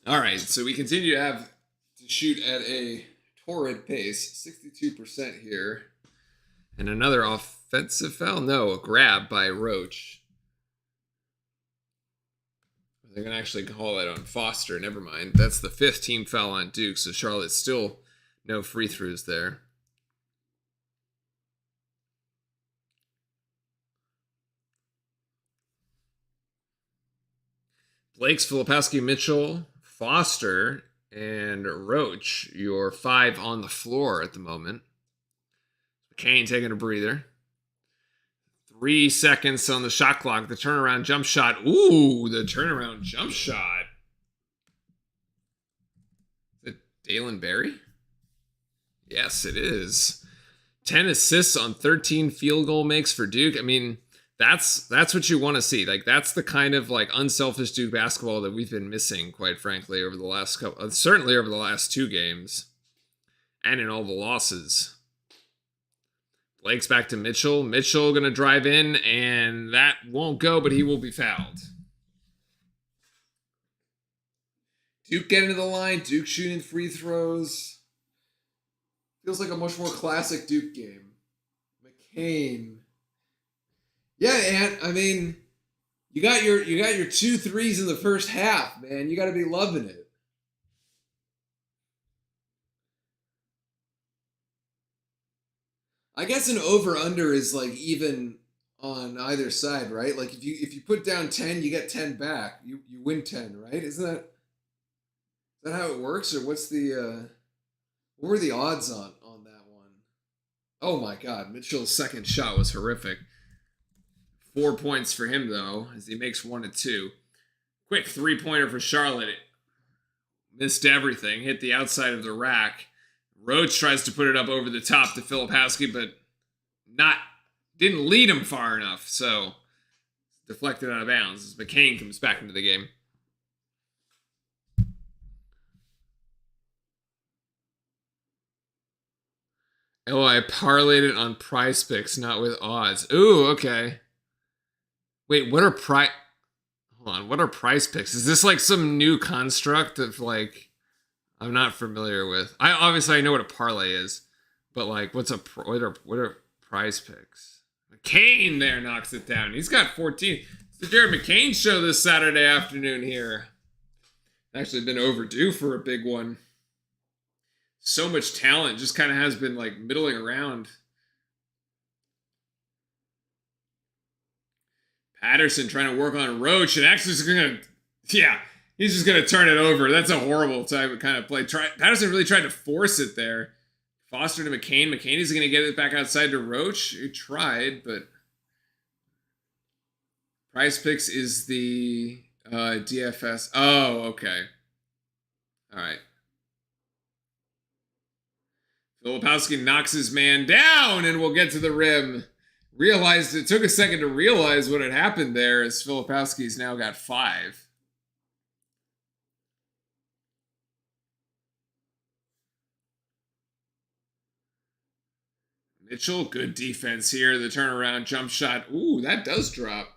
Speaker 1: All right, so we continue to shoot at a torrid pace, 62% here. And another offensive foul? No, a grab by Roach. They're going to actually call it on Foster. Never mind. That's the 5th team foul on Duke, so Charlotte's still no free throws there. Blake's, Filipowski, Mitchell, Foster, and Roach, your 5 on the floor at the moment. McCain taking a breather. 3 seconds on the shot clock. The turnaround jump shot. Ooh, the turnaround jump shot. Is it Dalen Berry? Yes, it is. 10 assists on 13 field goal makes for Duke. I mean, that's what you want to see. Like, that's the kind of like unselfish Duke basketball that we've been missing, quite frankly, over the last couple, certainly over the last 2 games, and in all the losses. Blake's back to Mitchell. Mitchell going to drive in, and that won't go, but he will be fouled. Duke getting to the line. Duke shooting free throws. Feels like a much more classic Duke game. McCain. Yeah, Ant. I mean, you got your 2 threes in the first half, man. You got to be loving it. I guess an over-under is like even on either side, right? Like if you put down 10, you get 10 back. You win 10, right? Is that how it works, or what's the what were the odds on that one? Oh my God, Mitchell's second shot was horrific. 4 points for him though, as he makes 1 of 2. Quick 3-pointer for Charlotte. It missed everything. Hit the outside of the rack. Roach tries to put it up over the top to Filipowski, but didn't lead him far enough, so deflected out of bounds as McCain comes back into the game. Oh, I parlayed it on Prize Picks, not with odds. Ooh, okay. Wait, what are Prize Picks? Is this like some new construct of like I'm not familiar with? I know what a parlay is, but like what are Prize Picks? McCain there knocks it down. He's got 14. It's the Jared McCain show this Saturday afternoon here. Actually been overdue for a big one. So much talent, just kind of has been like middling around. Patterson trying to work on Roach, and actually he's just gonna turn it over. That's a horrible type of kind of play. Patterson really tried to force it there. Foster to McCain. McCain is gonna get it back outside to Roach. He tried, but Prize Picks is the DFS. Oh, okay. All right. Filipowski knocks his man down and will get to the rim. It took a second to realize what had happened there, as Filipowski's now got 5. Mitchell, good defense here. The turnaround jump shot. Ooh, that does drop.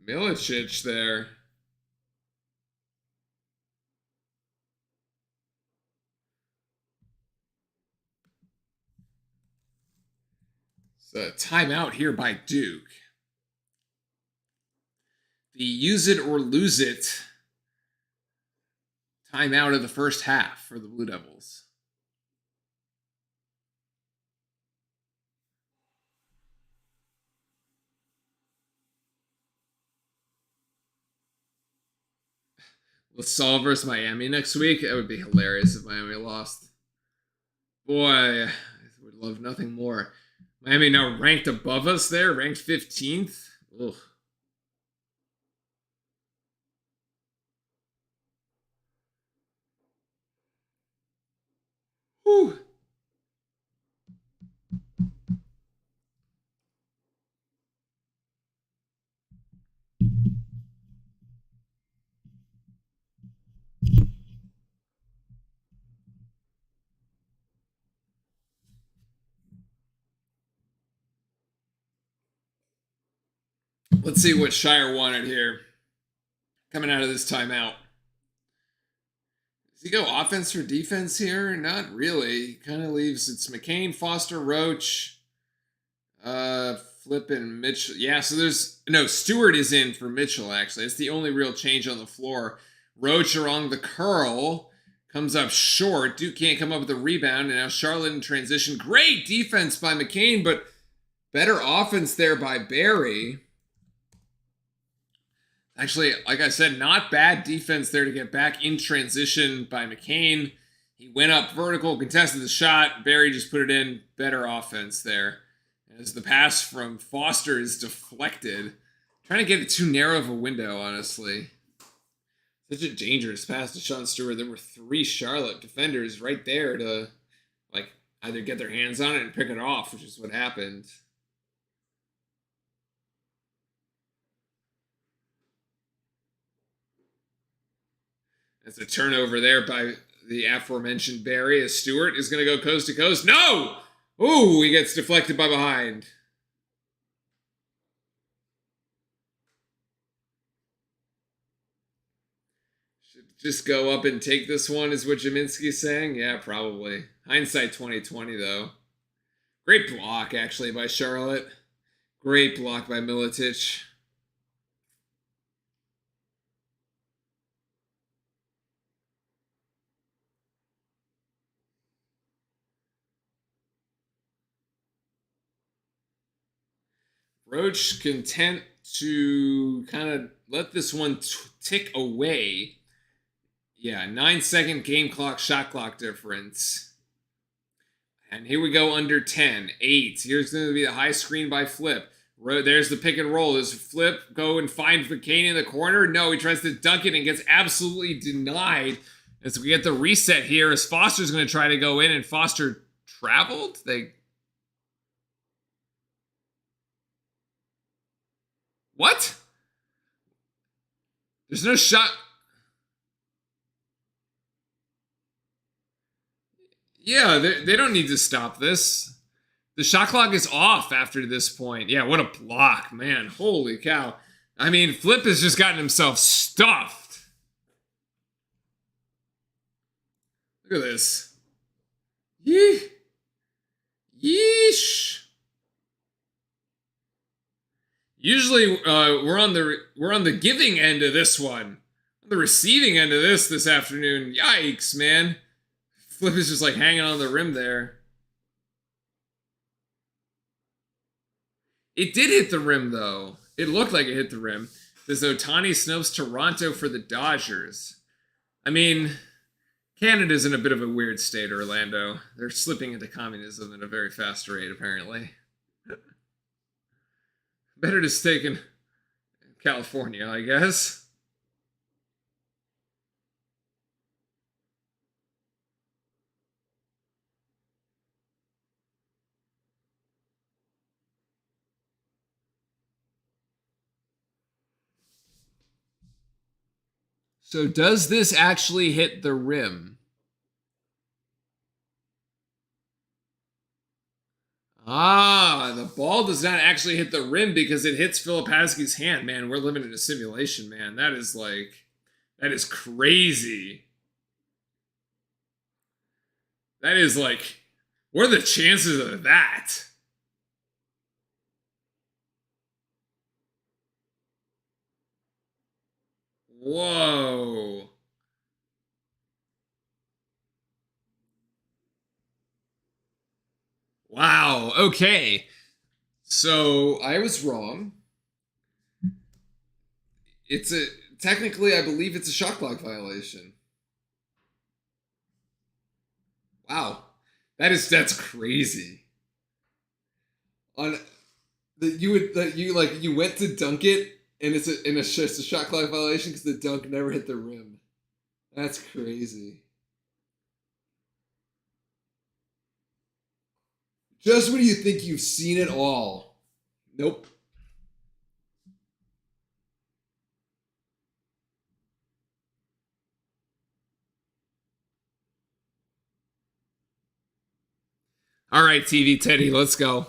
Speaker 1: Milicic there. It's a timeout here by Duke. The use it or lose it timeout of the first half for the Blue Devils. LaSalle versus Miami next week. That would be hilarious if Miami lost. Boy, I would love nothing more. Miami now ranked above us there, ranked 15th. Ugh. Whew. Let's see what Shire wanted here. Coming out of this timeout. Does he go offense or defense here? Not really. Kind of leaves it's McCain, Foster, Roach, Flip and Mitchell. Yeah, so there's no Stewart is in for Mitchell actually. It's the only real change on the floor. Roach along the curl comes up short. Duke can't come up with a rebound, and now Charlotte in transition. Great defense by McCain, but better offense there by Barry. Actually, like I said, not bad defense there to get back in transition by McCain. He went up vertical, contested the shot. Barry just put it in. Better offense there. As the pass from Foster is deflected. Trying to get it too narrow of a window, honestly. Such a dangerous pass to Sean Stewart. There were 3 Charlotte defenders right there to like either get their hands on it and pick it off, which is what happened. That's a turnover there by the aforementioned Barry as Stewart is going to go coast to coast. No! Ooh, he gets deflected by behind. Should just go up and take this one, is what Jaminski's saying? Yeah, probably. Hindsight 2020, though. Great block, actually, by Charlotte. Great block by Miletich. Roach content to kind of let this one tick away. Yeah, 9-second game clock, shot clock difference. And here we go under 10. 8. Here's going to be the high screen by Flip. There's the pick and roll. Does Flip go and find McCain in the corner? No, he tries to dunk it and gets absolutely denied. As we get the reset here, as Foster's going to try to go in, and Foster traveled? What? There's no shot. Yeah, they don't need to stop this. The shot clock is off after this point. Yeah, what a block, man. Holy cow. I mean, Flip has just gotten himself stuffed. Look at this. Yee. Yeesh. Usually, we're on the giving end of this one. On the receiving end of this afternoon. Yikes, man. Flip is just like hanging on the rim there. It did hit the rim, though. It looked like it hit the rim. Does Ohtani snubs Toronto for the Dodgers? I mean, Canada's in a bit of a weird state, Orlando. They're slipping into communism at a very fast rate, apparently. Better to stay in California, I guess. So does this actually hit the rim? Ah, the ball does not actually hit the rim because it hits Filipowski's hand. Man, we're living in a simulation, man. That is crazy. That is like, what are the chances of that? Whoa. Wow. Okay. So I was wrong. It's a technically, I believe it's a shot clock violation. Wow, that's crazy. On you went to dunk it and it's a shot clock violation because the dunk never hit the rim. That's crazy. Just when you think you've seen it all. Nope. All right, TV Teddy, let's go.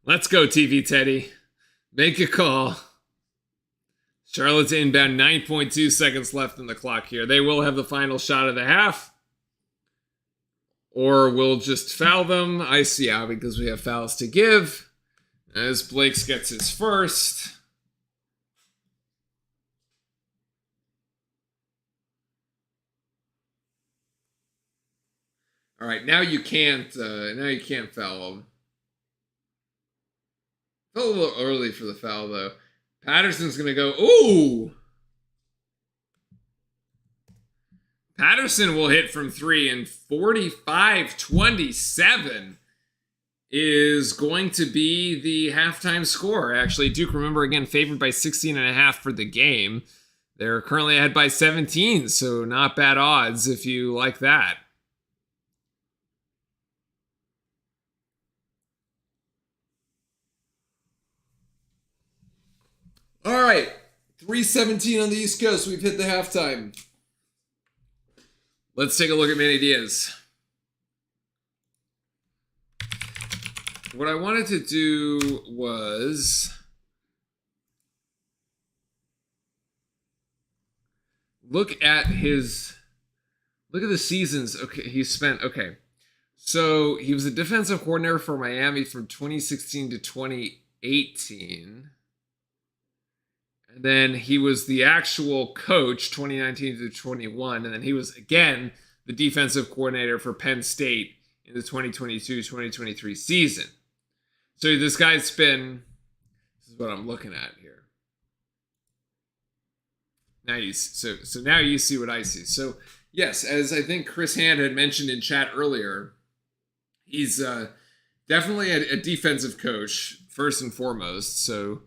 Speaker 1: Let's go, TV Teddy. Make a call. Charlotte's inbound, 9.2 seconds left in the clock here. They will have the final shot of the half. Or we'll just foul them. I see how because we have fouls to give. As Blakes gets his first. All right, now you can't foul him. Felt a little early for the foul though. Patterson's gonna go. Ooh! Patterson will hit from 3, and 45-27 is going to be the halftime score. Actually, Duke, remember, again, favored by 16.5 for the game. They're currently ahead by 17, so not bad odds if you like that. All right, 3:17 on the East Coast. We've hit the halftime. Let's take a look at Manny Diaz. What I wanted to do was look at the seasons. Okay, he spent. Okay, so he was a defensive coordinator for Miami from 2016 to 2018. And then he was the actual coach 2019 to 21. And then he was, again, the defensive coordinator for Penn State in the 2022-2023 season. So this guy's been, this is what I'm looking at here. Now now you see what I see. So yes, as I think Chris Hand had mentioned in chat earlier, he's definitely a defensive coach first and foremost. So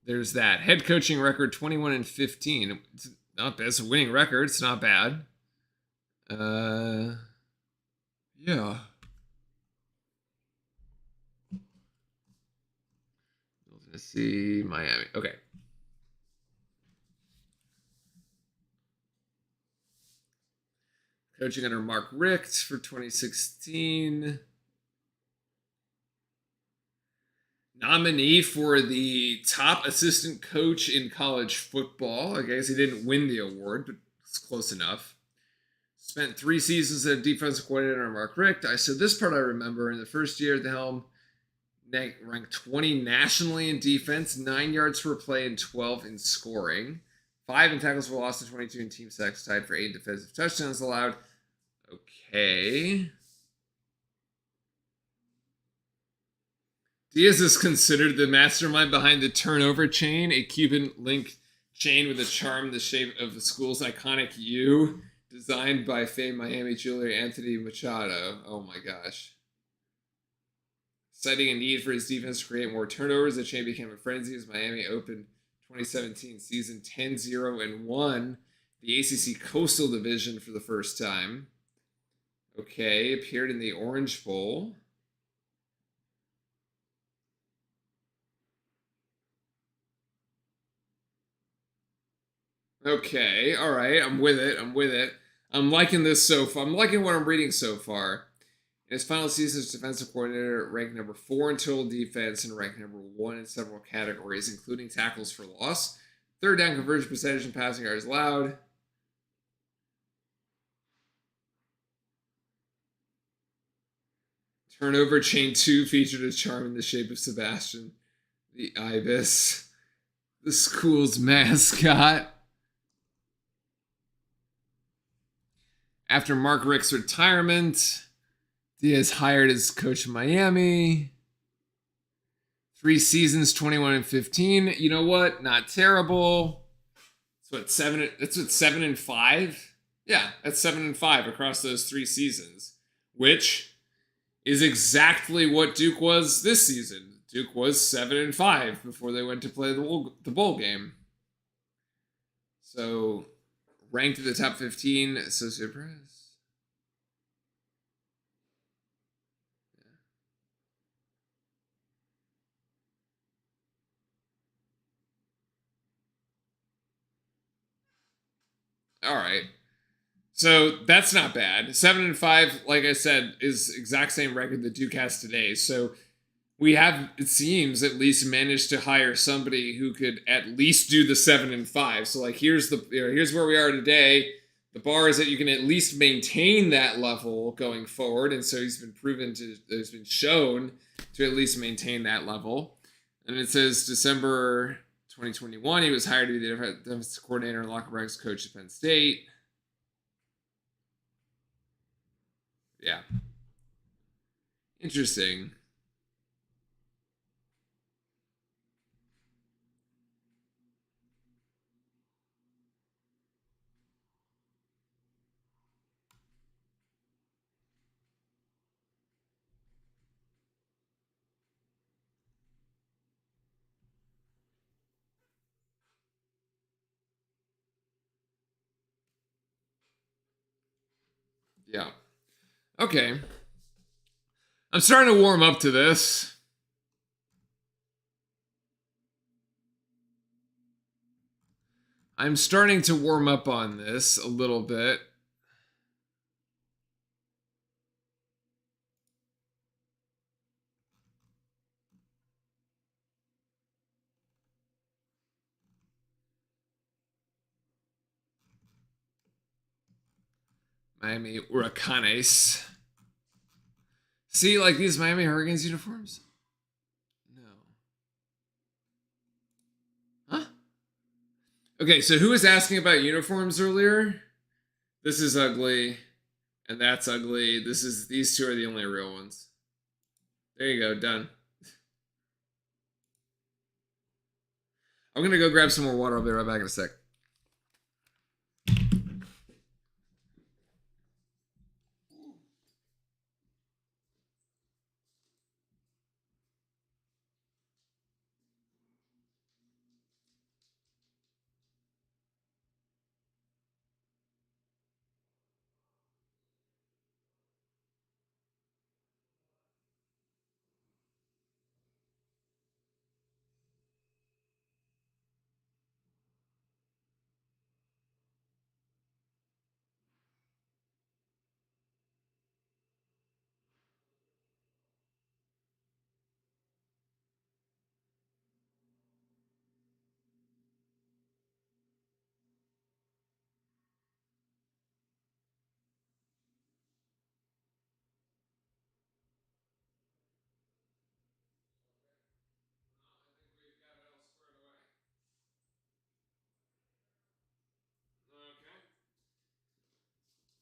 Speaker 1: there's that. Head coaching record 21-15. It's not bad. It's a winning record. It's not bad. Yeah. Let's see. Miami. Okay. Coaching under Mark Richt for 2016. Nominee for the top assistant coach in college football. I guess he didn't win the award, but it's close enough. Spent 3 seasons as a defensive coordinator under Mark Richt. I said this part I remember. In the first year at the helm, ranked 20 nationally in defense, 9 yards per play, and 12 in scoring. 5 in tackles for loss, and 22 in team sacks, tied for 8 defensive touchdowns allowed. Okay. Diaz is considered the mastermind behind the turnover chain, a Cuban link chain with a charm in the shape of the school's iconic U, designed by famed Miami jeweler Anthony Machado. Oh my gosh. Citing a need for his defense to create more turnovers, the chain became a frenzy as Miami opened 2017 season 10-0 and won the ACC Coastal Division for the first time. Okay, appeared in the Orange Bowl. Okay, all right, I'm with it. I'm liking this so far. I'm liking what I'm reading so far. In his final season as defensive coordinator, ranked number 4 in total defense and ranked number 1 in several categories, including tackles for loss, third down conversion percentage, and passing yards allowed. Turnover chain 2 featured a charm in the shape of Sebastian the Ibis, the school's mascot. After Mark Richt's retirement, Diaz hired as coach of Miami. 3 seasons, 21 and 15. You know what? Not terrible. That's what 7-5. Yeah, that's 7-5 across those 3 seasons, which is exactly what Duke was this season. Duke was 7-5 before they went to play the bowl game. So ranked in the top 15, Associated Press. All right. So that's not bad. 7-5, like I said, is exact same record that Duke has today. So we have, it seems, at least managed to hire somebody who could at least do the 7-5. So like here's here's where we are today. The bar is that you can at least maintain that level going forward, and so he's been shown to at least maintain that level. And it says December 2021, he was hired to be the defensive coordinator and Locker Bragg's coach at Penn State. Yeah. Interesting. Yeah. Okay. I'm starting to warm up to this. I'm starting to warm up on this a little bit. Miami Huracanes. See, like these Miami Hurricanes uniforms? No. Huh? Okay, so who was asking about uniforms earlier? This is ugly, and that's ugly. These two are the only real ones. There you go, done. I'm gonna go grab some more water. I'll be right back in a sec.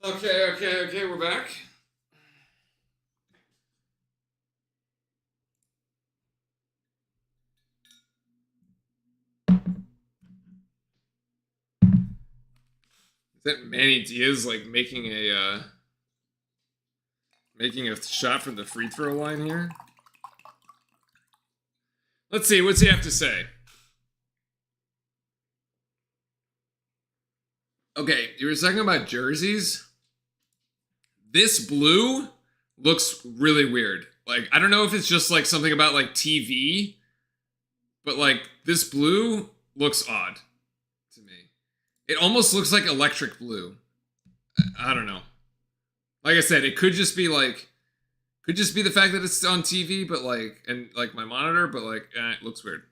Speaker 1: Okay, we're back. Is that Manny Diaz like making a shot from the free throw line here? Let's see, what's he have to say? Okay, you were talking about jerseys. This blue looks really weird. Like, I don't know if it's just like something about like TV, but like this blue looks odd to me. It almost looks like electric blue. I don't know. Like I said, it could just be the fact that it's on TV, but like, and like my monitor, but like, it looks weird.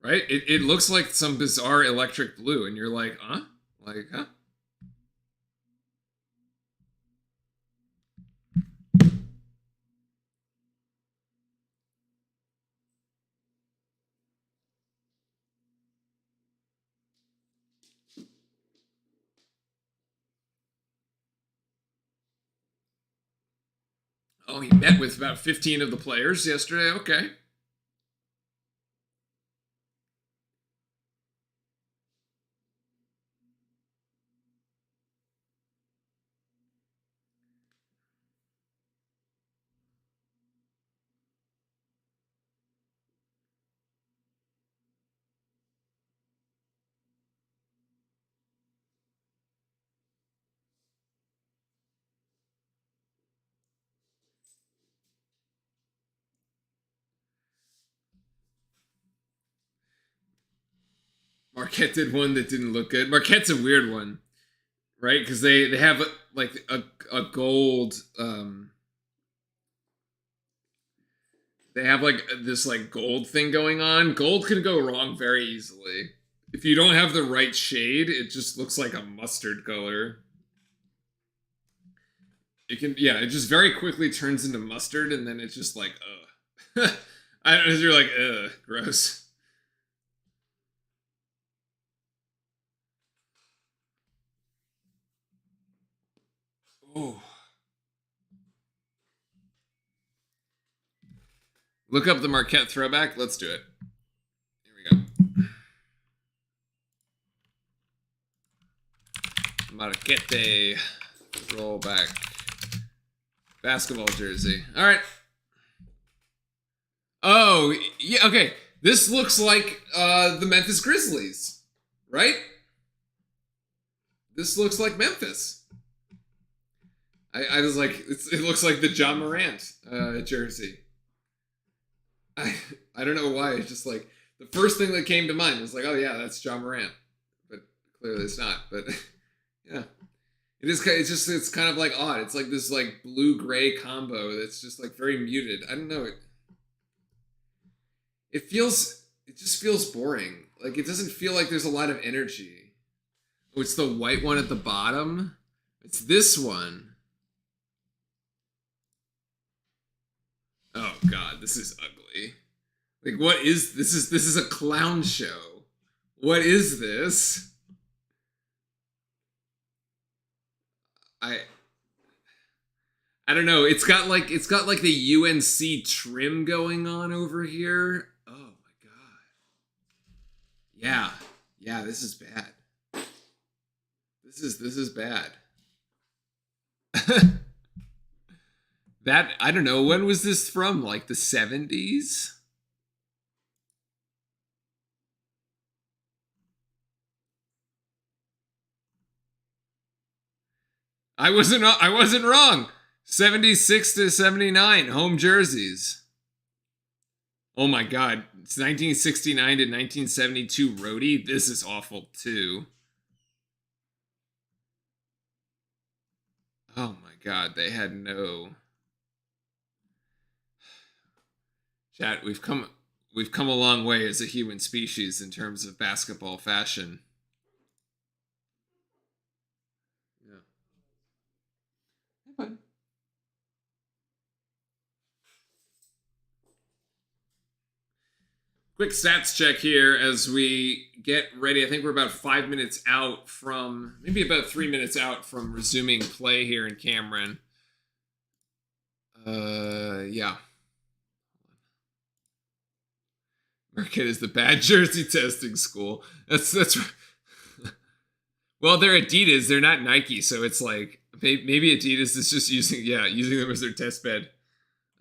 Speaker 1: Right? It looks like some bizarre electric blue, and you're like, huh? Like, huh? Oh, he met with about 15 of the players yesterday. Okay. Marquette did one that didn't look good. Marquette's a weird one, right? Because they have like a gold. They have like this like gold thing going on. Gold can go wrong very easily. If you don't have the right shade, it just looks like a mustard color. It can, yeah, it just very quickly turns into mustard, and then it's just like, ugh. I don't know, you're like, ugh, gross. Oh. Look up the Marquette throwback. Let's do it. Here we go. Marquette rollback basketball jersey. All right. Oh, yeah, okay. This looks like the Memphis Grizzlies, right? This looks like Memphis. I was like, it looks like the John Morant jersey. I don't know why. It's just like the first thing that came to mind was like, oh yeah, that's John Morant, but clearly it's not. But yeah, it is. It's kind of like odd. It's like this like blue gray combo that's just like very muted. I don't know. It just feels boring. Like it doesn't feel like there's a lot of energy. Oh, it's the white one at the bottom. It's this one. Oh god, this is ugly. Like what is this is a clown show. What is this? I I don't know. It's got like the UNC trim going on over here. Oh my god. Yeah. Yeah, this is bad. This is bad. That I don't know, when was this from? Like the 70s? I wasn't wrong. 76 to 79 home jerseys. Oh my god. It's 1969 to 1972 roadie. This is awful too. Oh my god, they had no chat. We've come a long way as a human species in terms of basketball fashion. Yeah. Fine. Quick stats check here as we get ready. I think we're about 5 minutes out from, maybe about 3 minutes out from resuming play here in Cameron. Yeah. Marquette is the bad jersey testing school. That's well, they're Adidas. They're not Nike, so it's like maybe Adidas is just using them as their test bed.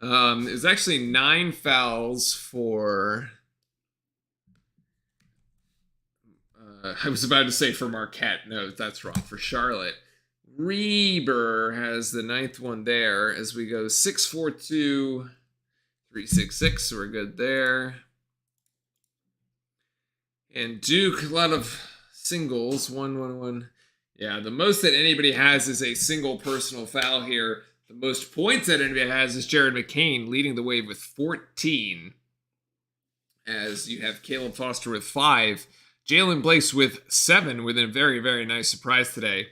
Speaker 1: It was actually 9 fouls for. I was about to say for Marquette. No, that's wrong. For Charlotte. Reber has the 9th one there as we go 6-4-2, 3-6-6. So we're good there. And Duke, a lot of singles. 1-1-1. Yeah, the most that anybody has is a single personal foul here. The most points that anybody has is Jared McCain leading the way with 14. As you have Caleb Foster with 5. Jalen Blakes with 7 with a very, very nice surprise today.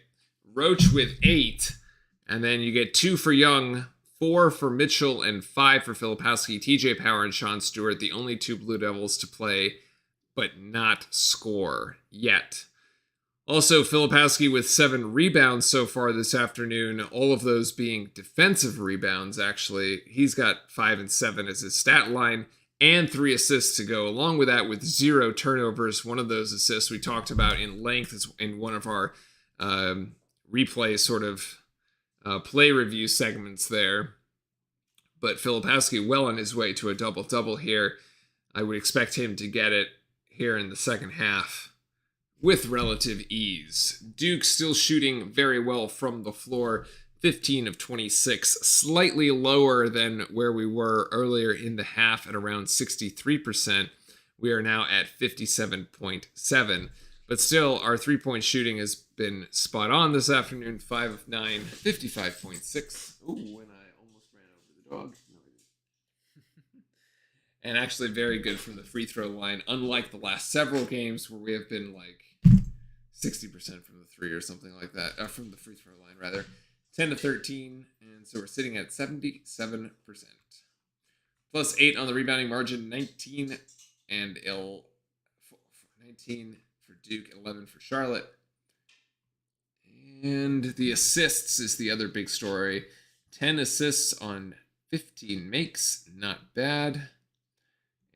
Speaker 1: Roach with 8. And then you get 2 for Young, 4 for Mitchell, and 5 for Filipowski. TJ Power and Sean Stewart, the only 2 Blue Devils to play but not score yet. Also, Filipowski with 7 rebounds so far this afternoon, all of those being defensive rebounds, actually. He's got 5 and 7 as his stat line, and 3 assists to go along with that, with 0 turnovers. One of those assists we talked about in length in one of our replay sort of play review segments there. But Filipowski well on his way to a double-double here. I would expect him to get it here in the second half with relative ease. Duke still shooting very well from the floor, 15 of 26, slightly lower than where we were earlier in the half at around 63%. We are now at 57.7. But still, our three-point shooting has been spot on this afternoon, 5 of 9, 55.6. Ooh, and I almost ran over the dog. No, I didn't. And actually very good from the free throw line, unlike the last several games where we have been like 60% from the three or something like that, from the free throw line rather. 10 to 13, and so we're sitting at 77%. Plus 8 on the rebounding margin, 19 for Duke, 11 for Charlotte. And the assists is the other big story. 10 assists on 15 makes, not bad.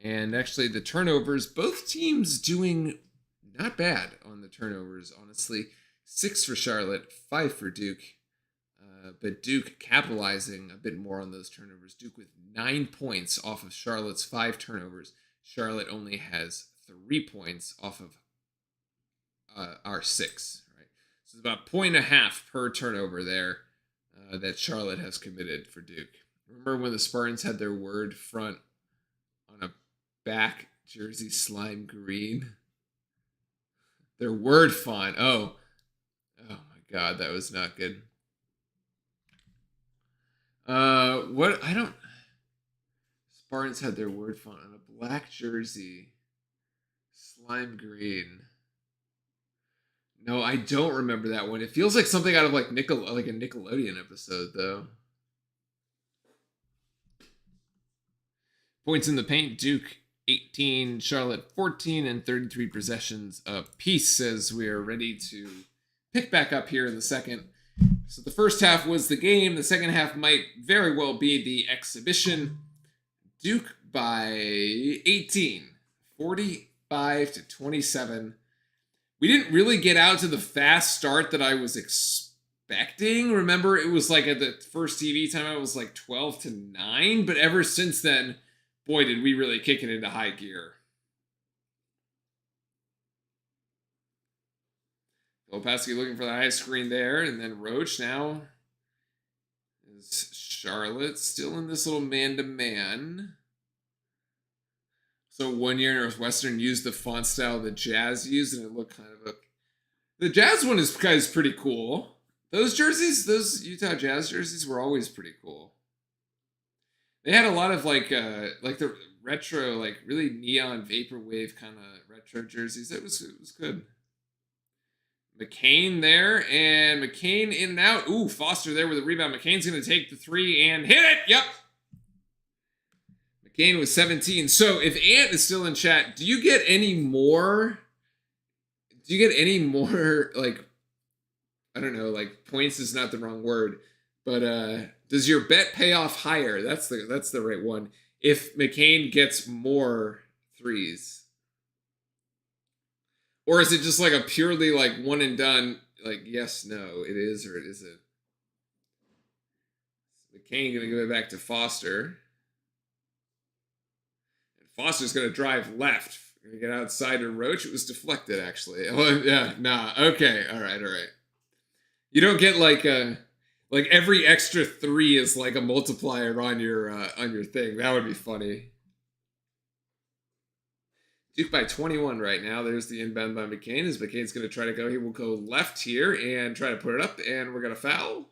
Speaker 1: And actually the turnovers, both teams doing not bad on the turnovers, honestly. 6 for Charlotte, 5 for Duke. But Duke capitalizing a bit more on those turnovers. Duke with 9 points off of Charlotte's 5 turnovers. Charlotte only has 3 points off of our 6. Right, so it's about 1.5 per turnover there that Charlotte has committed for Duke. Remember when the Spartans had their word front on a back jersey slime green? Their word font. Oh my God, that was not good. What? I don't. Spartans had their word font on a black jersey, slime green. No, I don't remember that one. It feels like something out of like a Nickelodeon episode, though. Points in the paint: Duke 18, Charlotte 14, and 33 possessions apiece as we are ready to pick back up here in the second. So the first half was the game. The second half might very well be the exhibition. Duke by 18, 45 to 27. We didn't really get out to the fast start that I was expecting. Remember, it was like at the first TV time, I was like 12 to 9. But ever since then, boy, did we really kick it into high gear. Filipowski looking for the high screen there, and then Roach now is Charlotte still in this little man-to-man. So 1 year Northwestern used the font style the Jazz used, and it looked kind of the Jazz one is pretty cool. Those jerseys, those Utah Jazz jerseys were always pretty cool. They had a lot of like the retro, like really neon vaporwave kind of retro jerseys. It was good. McCain there, and McCain in and out. Ooh, Foster there with a rebound. McCain's going to take the 3 and hit it. Yep. McCain with 17. So if Ant is still in chat, do you get any more, like, I don't know, like points is not the wrong word, but does your bet pay off higher? That's the right one. If McCain gets more threes. Or is it just like a purely like one and done, like yes, no, it is or it isn't? McCain going to give it back to Foster. And Foster's going to drive left. Going to get outside to Roach. It was deflected, actually. Oh, yeah, nah. Okay, all right. You don't get like every extra 3 is like a multiplier on your thing. That would be funny. Duke by 21 right now. There's the inbound by McCain. As McCain's going to try to go, he will go left here and try to put it up, and we're going to foul.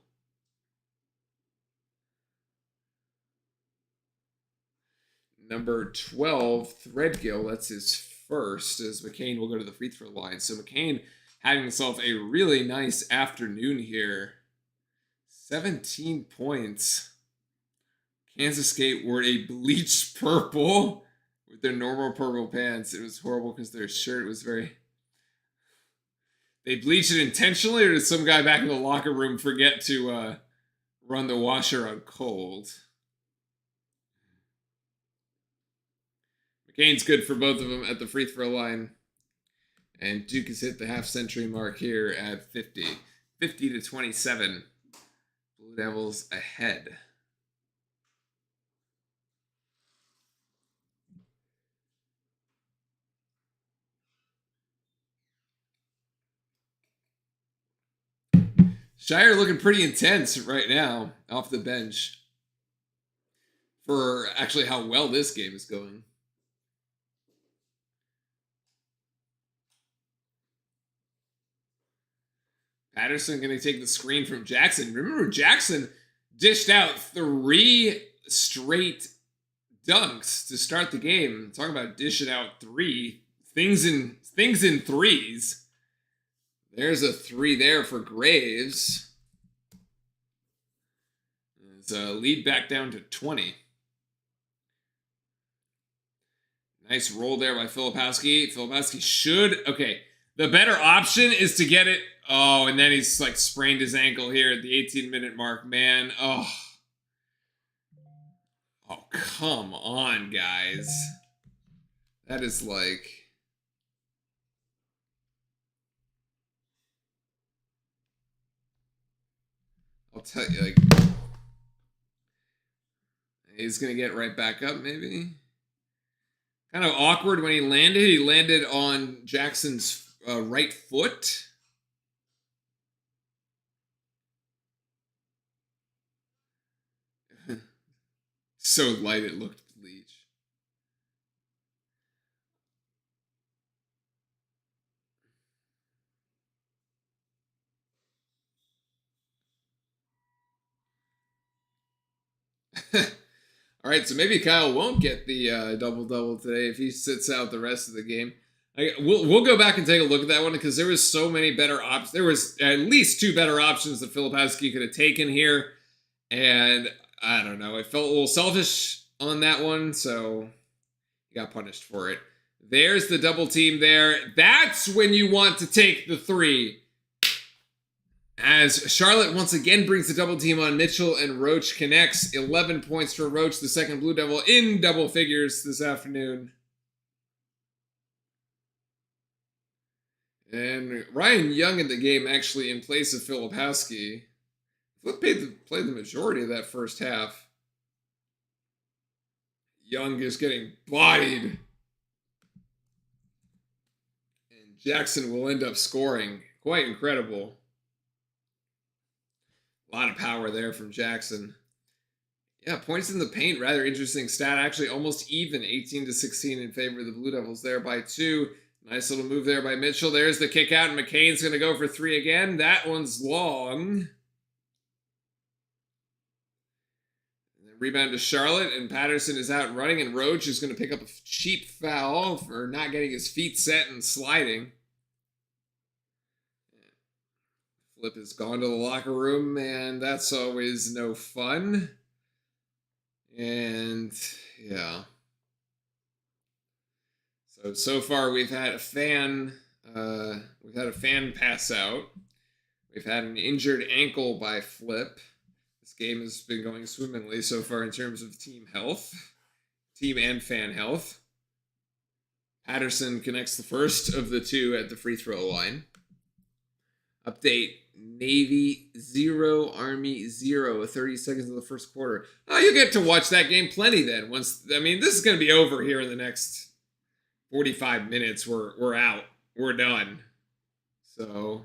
Speaker 1: Number 12, Threadgill, that's his first, as McCain will go to the free throw line. So McCain having himself a really nice afternoon here. 17 points. Kansas State wore a bleached purple with their normal purple pants. It was horrible because their shirt was they They bleach it intentionally, or did some guy back in the locker room forget to run the washer on cold? McCain's good for both of them at the free throw line. And Duke has hit the half-century mark here at 50. 50 to 27. Blue Devils ahead. Shire looking pretty intense right now off the bench for actually how well this game is going. Patterson going to take the screen from Jackson. Remember, Jackson dished out 3 straight dunks to start the game. Talking about dishing out 3 things in threes. There's a 3 there for Graves. It's a lead back down to 20. Nice roll there by Filipowski. Filipowski should... Okay, the better option is to get it... Oh, and then he's like sprained his ankle here at the 18-minute mark, man. Oh, come on, guys. That is like... I'll tell you, like... He's going to get right back up, maybe? Kind of awkward when he landed. He landed on Jackson's right foot. So light it looked bleach. All right, so maybe Kyle won't get the double-double today if he sits out the rest of the game. We'll go back and take a look at that one because there was so many better options. There was at least 2 better options that Filipowski could have taken here. And I don't know. It felt a little selfish on that one, so he got punished for it. There's the double team there. That's when you want to take the 3. As Charlotte once again brings the double team on Mitchell and Roach connects. 11 points for Roach, the second Blue Devil in double figures this afternoon. And Ryan Young in the game actually in place of Filipowski. Flip played the majority of that first half. Young is getting bodied. And Jackson will end up scoring. Quite incredible. A lot of power there from Jackson. Yeah, points in the paint, rather interesting stat. Actually, almost even, 18 to 16 in favor of the Blue Devils there by 2. Nice little move there by Mitchell. There's the kick out, and McCain's going to go for 3 again. That one's long. Rebound to Charlotte, and Patterson is out running, and Roach is going to pick up a cheap foul for not getting his feet set and sliding. Flip has gone to the locker room, and that's always no fun. And, yeah. So far we've had a fan pass out. We've had an injured ankle by Flip. This game has been going swimmingly so far in terms of team health. Team and fan health. Patterson connects the first of the 2 at the free throw line. Update, Navy 0, Army 0, 30 seconds of the first quarter. Oh, you get to watch that game plenty then. This is going to be over here in the next 45 minutes. We're out. We're done. So...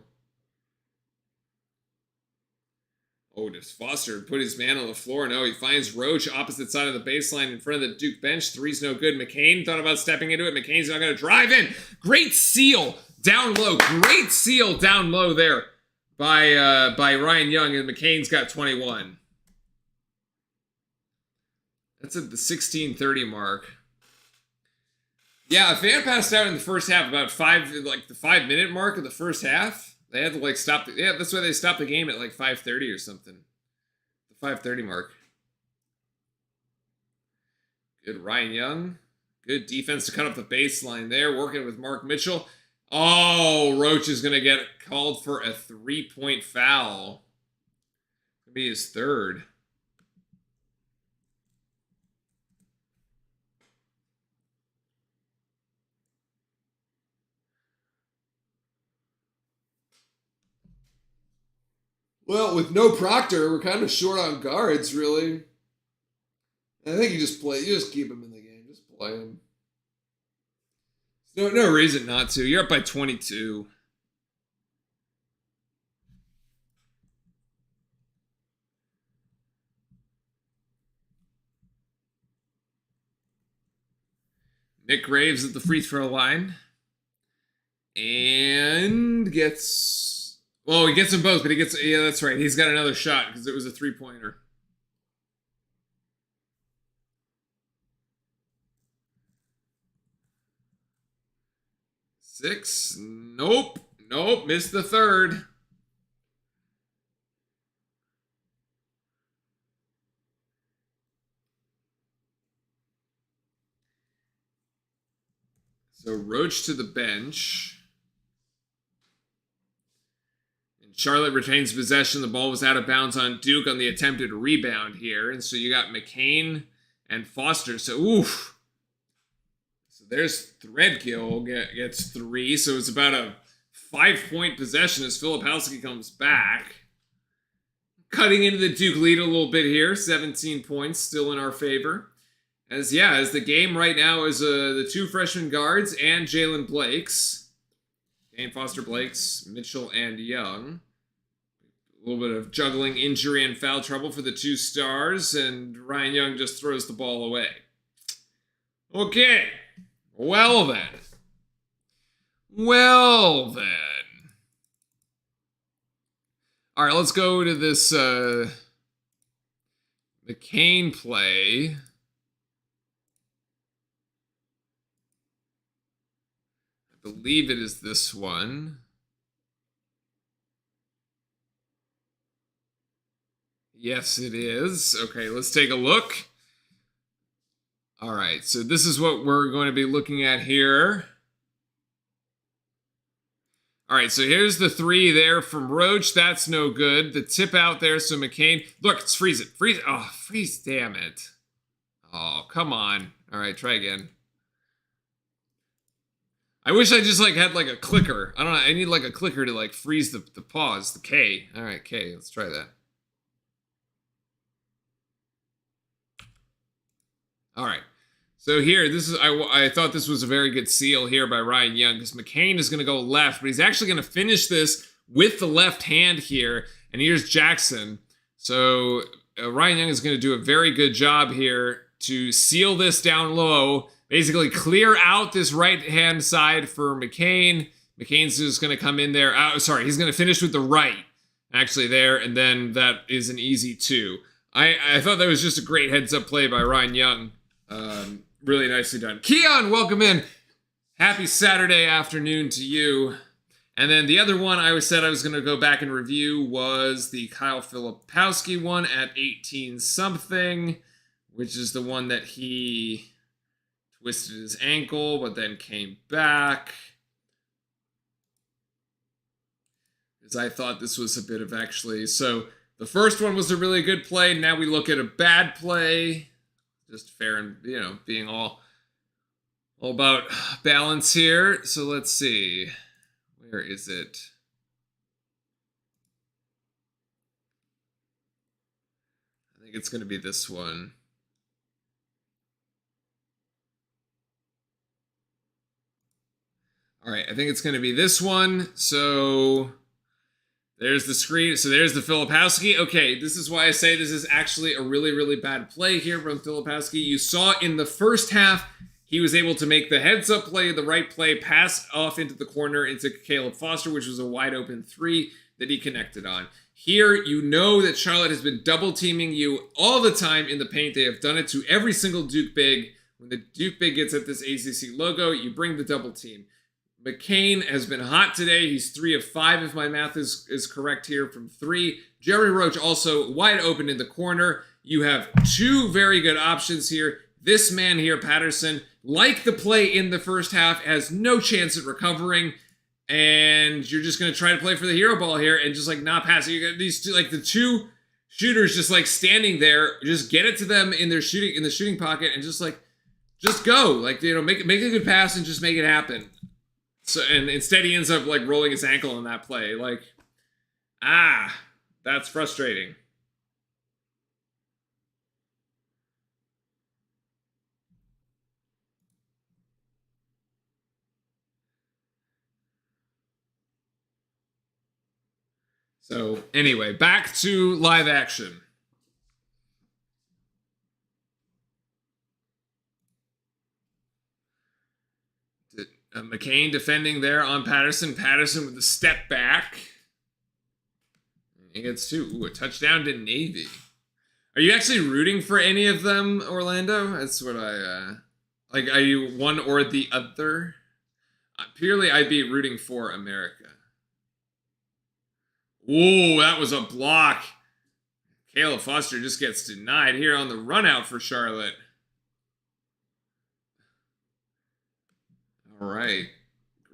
Speaker 1: Oh, does Foster put his man on the floor? No, he finds Roach opposite side of the baseline in front of the Duke bench. 3's no good. McCain thought about stepping into it. McCain's not going to drive in. Great seal down low. Great seal down low there by Ryan Young, and McCain's got 21. That's at the 16:30 mark. Yeah, a fan passed out in the first half about the 5-minute mark of the first half. They had to stop that's why they stopped the game at 5:30 or something. The 5:30 mark. Good Ryan Young. Good defense to cut up the baseline there, working with Mark Mitchell. Oh, Roach is going to get called for a 3-point foul. It'll be his third.
Speaker 2: Well, with no Proctor, we're kind of short on guards, really. I think you just keep him in the game. Just play him.
Speaker 1: No reason not to. You're up by 22. Nick Graves at the free throw line. And gets... Well, he gets them both, but he gets... Yeah, that's right. He's got another shot because it was a three-pointer. Six. Nope. Missed the third. So Roach to the bench. And Charlotte retains possession. The ball was out of bounds on Duke on the attempted rebound here. And so you got McCain and Foster. So, oof. So there's Threadgill gets 3. So it's about a 5-point possession as Filipowski comes back. Cutting into the Duke lead a little bit here. 17 points still in our favor. As the game right now is the 2 freshman guards and Jalen Blakes. Dane Foster Blakes, Mitchell, and Young. A little bit of juggling injury and foul trouble for the 2 stars, and Ryan Young just throws the ball away. Okay. Well then. All right, let's go to this McCain play. I believe it is this one. Yes, it is. Okay, let's take a look. All right, so this is what we're going to be looking at here. All right, so here's the 3 there from Roach. That's no good. The tip out there, so McCain. Look, it's freeze it. Freeze. Oh, freeze, damn it. Oh, come on. All right, try again. I wish I just had a clicker. I don't know. I need a clicker to freeze the pause, the K. All right, K. Let's try that. All right. So here, this is I thought this was a very good seal here by Ryan Young because McCain is going to go left, but he's actually going to finish this with the left hand here. And here's Jackson. So Ryan Young is going to do a very good job here to seal this down low. Basically clear out this right-hand side for McCain. McCain's just going to come in there. He's going to finish with the right, actually, there. And then that is an easy 2. I thought that was just a great heads-up play by Ryan Young. Really nicely done. Keon, welcome in. Happy Saturday afternoon to you. And then the other one I said I was going to go back and review was the Kyle Filipowski one at 18-something, which is the one that he twisted his ankle, but then came back. Because I thought this was a bit of so the first one was a really good play. Now we look at a bad play. Just fair and, being all about balance here. So let's see. Where is it? I think it's going to be this one. All right, I think it's going to be this one. So there's the screen. So there's the Filipowski. Okay, this is why I say this is actually a really, really bad play here from Filipowski. You saw in the first half, he was able to make the heads-up play, the right play, pass off into the corner into Caleb Foster, which was a wide-open 3 that he connected on. Here, you know that Charlotte has been double-teaming you all the time in the paint. They have done it to every single Duke big. When the Duke big gets at this ACC logo, you bring the double team. McCain has been hot today. He's 3 of 5, if my math is correct here, from 3. Jeremy Roach also wide open in the corner. You have 2 very good options here. This man here, Patterson, like the play in the first half, has no chance at recovering. and you're just gonna try to play for the hero ball here and just like not pass it. You got these two, like the two shooters just like standing there. Just get it to them in their shooting pocket and just go. Like, you know, make a good pass and just make it happen. So, and instead he ends up like rolling his ankle in that play. Like, that's frustrating. So anyway, back to live action. McCain defending there on Patterson. Patterson with the step back. He gets a touchdown to Navy. Are you actually rooting for any of them, Orlando? That's what I like. Are you one or the other? Purely, I'd be rooting for America. Ooh, that was a block. Caleb Foster just gets denied here on the run out for Charlotte. All right.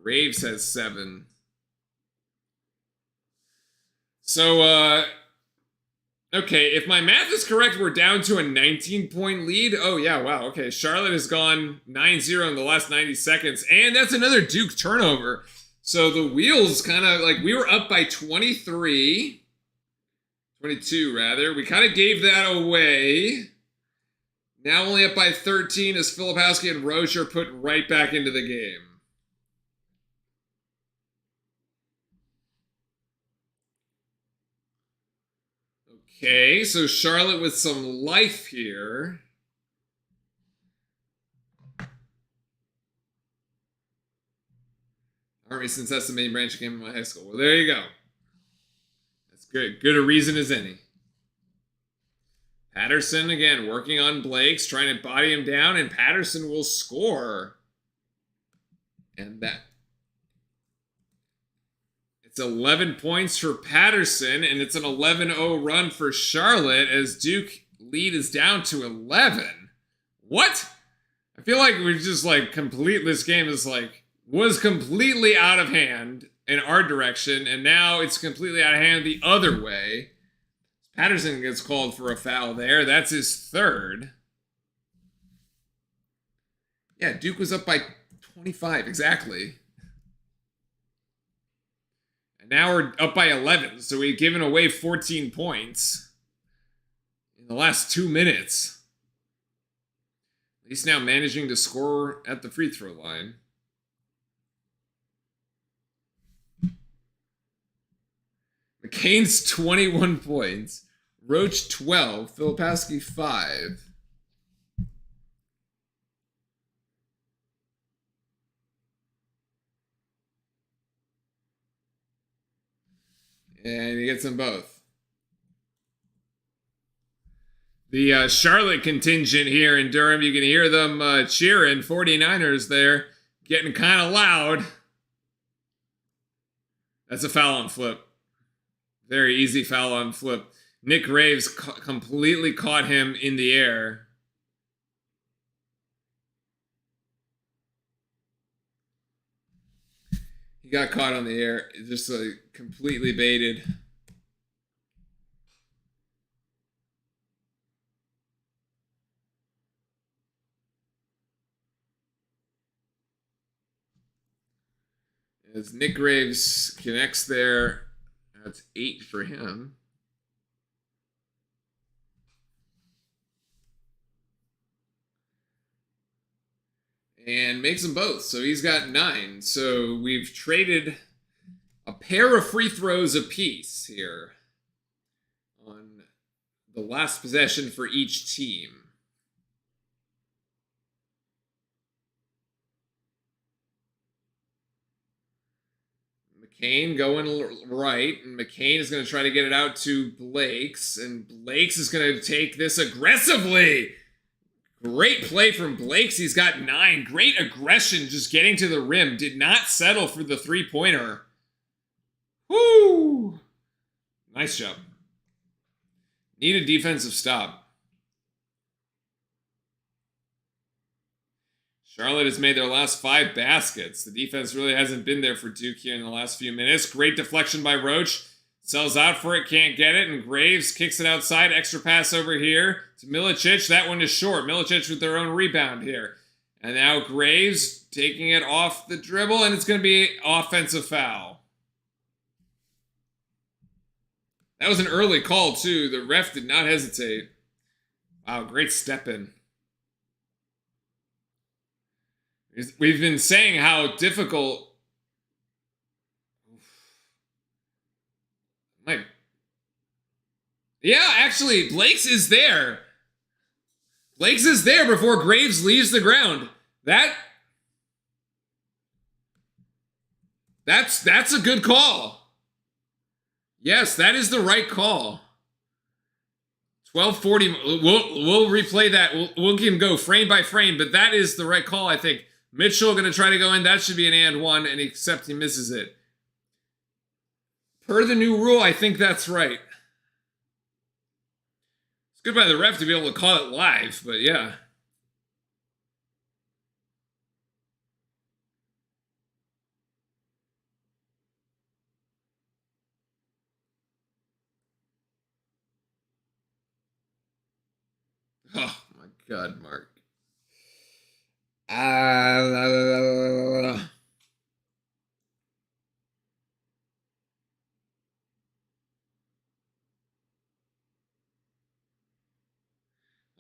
Speaker 1: Graves has 7. So, okay, if my math is correct, we're down to a 19-point lead. Oh, yeah, wow. Okay, Charlotte has gone 9-0 in the last 90 seconds, and that's another Duke turnover. So the wheels kind of, like, we were up by 22 rather. We kind of gave that away. Now only up by 13 as Filipowski and Roche are put right back into the game. Okay, so Charlotte with some life here. Army, since that's the main branch game in my high school. Well, there you go. That's good. Good a reason as any. Patterson, again, working on Blake's, trying to body him down, and Patterson will score. And that... It's 11 points for Patterson, and it's an 11-0 run for Charlotte as Duke lead is down to 11. What? I feel like we're just like this game is like, was completely out of hand in our direction, and now it's completely out of hand the other way. Patterson gets called for a foul there. That's his 3rd. Yeah, Duke was up by 25, exactly. And now we're up by 11, so we've given away 14 points in the last 2 minutes. At least now managing to score at the free throw line. McCain's 21 points. Roach 12. Filipowski 5. And he gets them both. The Charlotte contingent here in Durham, you can hear them cheering. 49ers there, getting kind of loud. That's a foul on Flip. Very easy foul on Flip. Nick Graves completely caught him in the air. He got caught on the air, just like completely baited. As Nick Graves connects there, that's 8 for him. And makes them both. So he's got 9. So we've traded a pair of free throws apiece here on the last possession for each team. McCain going right, and McCain is going to try to get it out to Blakes, and Blakes is going to take this aggressively. Great play from Blakes. He's got 9. Great aggression just getting to the rim. Did not settle for the three-pointer. Woo! Nice job. Need a defensive stop. Charlotte has made their last 5 baskets. The defense really hasn't been there for Duke here in the last few minutes. Great deflection by Roach. Sells out for it, can't get it, and Graves kicks it outside. Extra pass over here to Milicic. That one is short. Milicic with their own rebound here. And now Graves taking it off the dribble, and it's going to be offensive foul. That was an early call, too. The ref did not hesitate. Wow, great step in. We've been saying how difficult... Yeah, actually, Blake's is there. Blake's is there before Graves leaves the ground. That's a good call. Yes, that is the right call. 12:40. We'll replay that. We'll can go frame by frame, but that is the right call, I think. Mitchell going to try to go in. That should be an and one, and except he misses it. Per the new rule, I think that's right. It's good by the ref to be able to call it live, but yeah. Oh my God, Mark.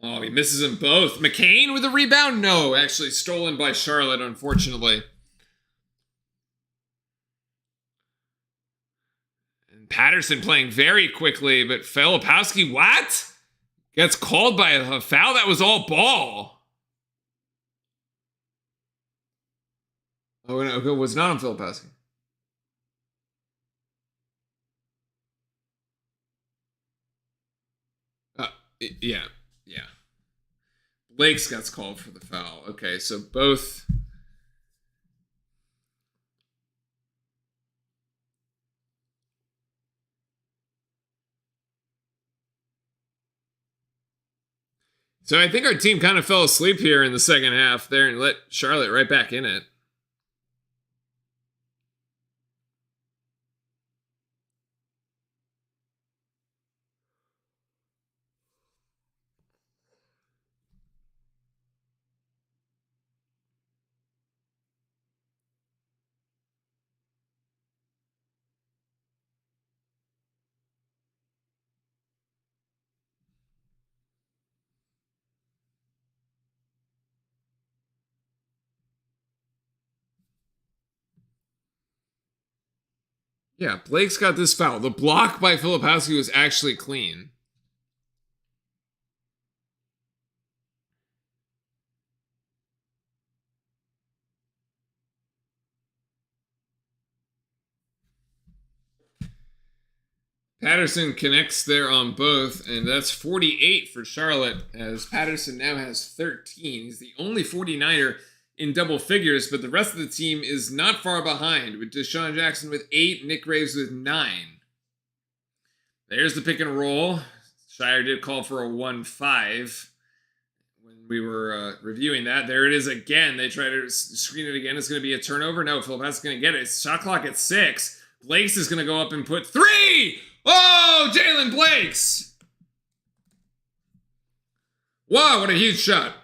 Speaker 1: Oh, he misses them both. McCain with a rebound? No, actually stolen by Charlotte, unfortunately. And Patterson playing very quickly, but Filipowski, what? Gets called by a foul? That was all ball. Oh, no, it was not on Filipowski. Yeah. Blake's gets called for the foul. Okay, so both... So I think our team kind of fell asleep here in the second half there and let Charlotte right back in it. Yeah, Blake's got this foul. The block by Filipowski was actually clean. Patterson connects there on both, and that's 48 for Charlotte, as Patterson now has 13. He's the only 49er in double figures, but the rest of the team is not far behind, with Deshaun Jackson with 8, Nick Graves with 9. There's the pick and roll. Shire did call for a 1-5 when we were reviewing that. There it is again. They try to screen it again. It's going to be a turnover. No, Philipowski's going to get it. It's shot clock at 6. Blake's is going to go up and put 3! Oh, Jalen Blakes! Wow, what a huge shot.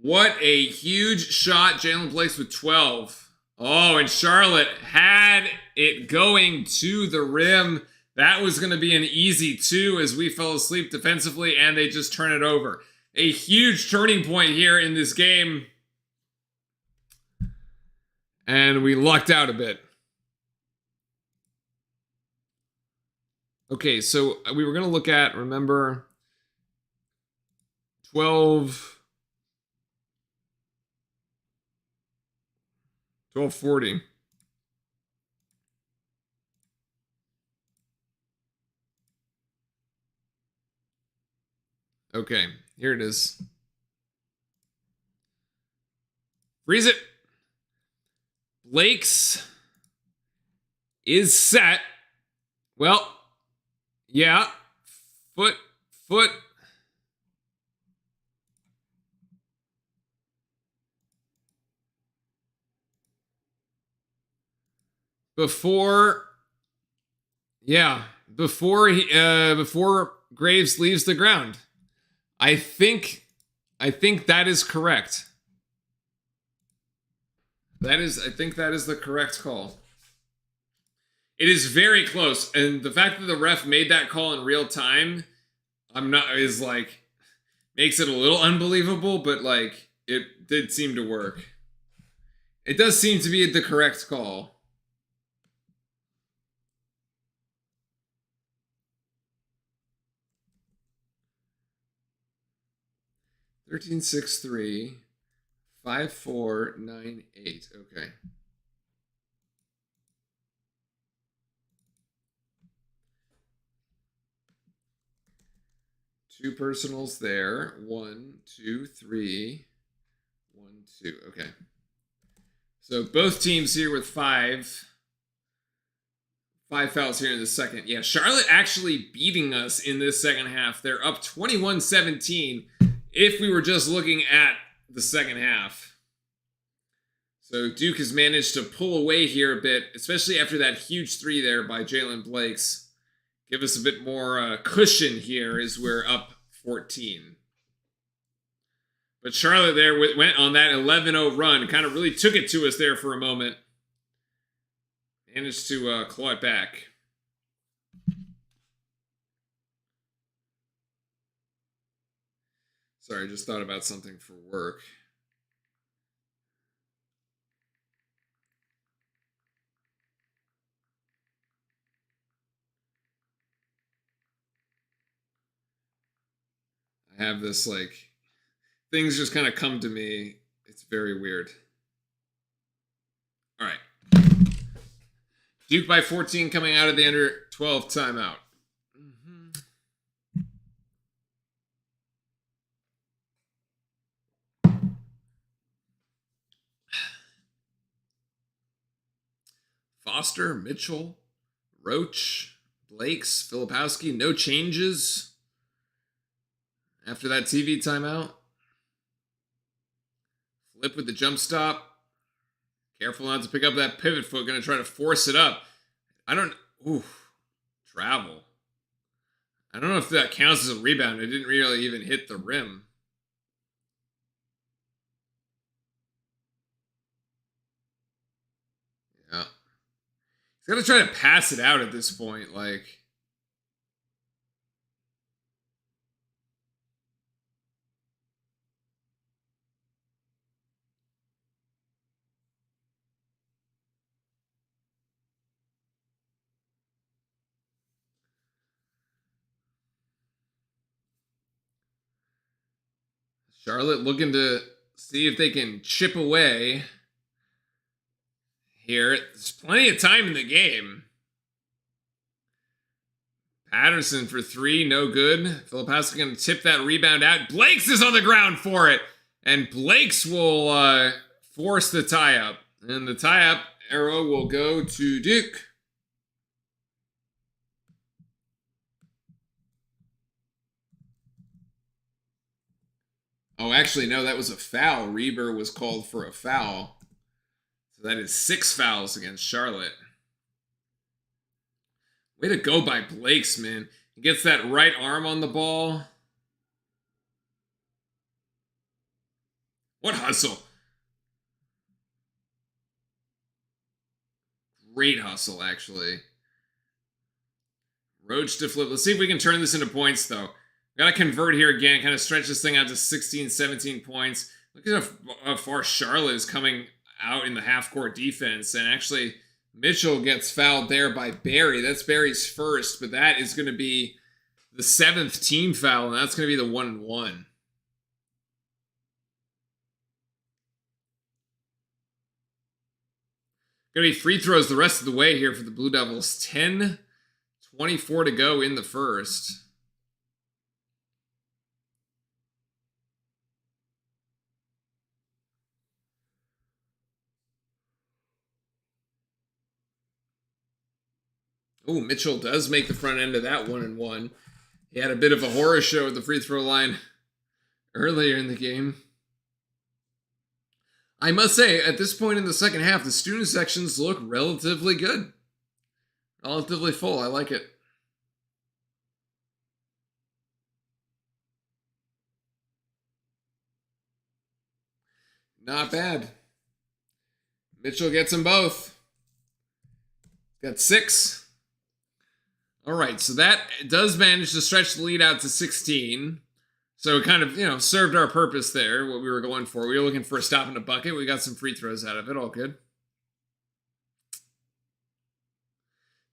Speaker 1: What a huge shot. Jalen Blakes with 12. Oh, and Charlotte had it going to the rim. That was going to be an easy 2 as we fell asleep defensively, and they just turn it over. A huge turning point here in this game. And we lucked out a bit. Okay, so we were going to look at, remember, 12:40. Okay, here it is. Freeze it. Blake's is set. Well, yeah. Foot. before before Graves leaves the ground. I think that is correct. I think that is the correct call. It is very close, and the fact that the ref made that call in real time, makes it a little unbelievable, but like it did seem to work. It does seem to be the correct call. $13.63, 5.498. Okay. Two personals there. 1, 2, 3. 1, 2. Okay. So both teams here with five fouls here in the second. Yeah, Charlotte actually beating us in this second half. They're up 21-17 if we were just looking at the second half. So Duke has managed to pull away here a bit, especially after that huge three there by Jalen Blakes. Give us a bit more cushion here as we're up 14. But Charlotte there went on that 11-0 run, kind of really took it to us there for a moment. Managed to claw it back. Sorry, I just thought about something for work. I have this, like, things just kind of come to me. It's very weird. All right. Duke by 14 coming out of the under 12 timeout. Foster, Mitchell, Roach, Blakes, Filipowski, no changes after that TV timeout. Flip with the jump stop. Careful not to pick up that pivot foot. Going to try to force it up. Travel. I don't know if that counts as a rebound. It didn't really even hit the rim. Yeah. He's got to try to pass it out at this point. Like, Charlotte looking to see if they can chip away here. There's plenty of time in the game. Patterson for three, no good. Filipowski going to tip that rebound out. Blakes is on the ground for it. And Blakes will force the tie-up. And the tie-up arrow will go to Duke. Oh, actually, no, that was a foul. Reber was called for a foul. So that is 6 fouls against Charlotte. Way to go by Blakes, man. He gets that right arm on the ball. What hustle. Great hustle, actually. Roach to flip. Let's see if we can turn this into points, though. Got to convert here again. Kind of stretch this thing out to 16, 17 points. Look at how far Charlotte is coming out in the half-court defense. And actually, Mitchell gets fouled there by Barry. That's Barry's first, but that is going to be the 7th team foul, and that's going to be the 1-1. Going to be free throws the rest of the way here for the Blue Devils. 10:24 to go in the first. Oh, Mitchell does make the front end of that 1-1. He had a bit of a horror show at the free throw line earlier in the game. I must say, at this point in the second half, the student sections look relatively good. Relatively full. I like it. Not bad. Mitchell gets them both. Got 6. All right, so that does manage to stretch the lead out to 16. So it kind of, served our purpose there, what we were going for. We were looking for a stop in the bucket. We got some free throws out of it. All good.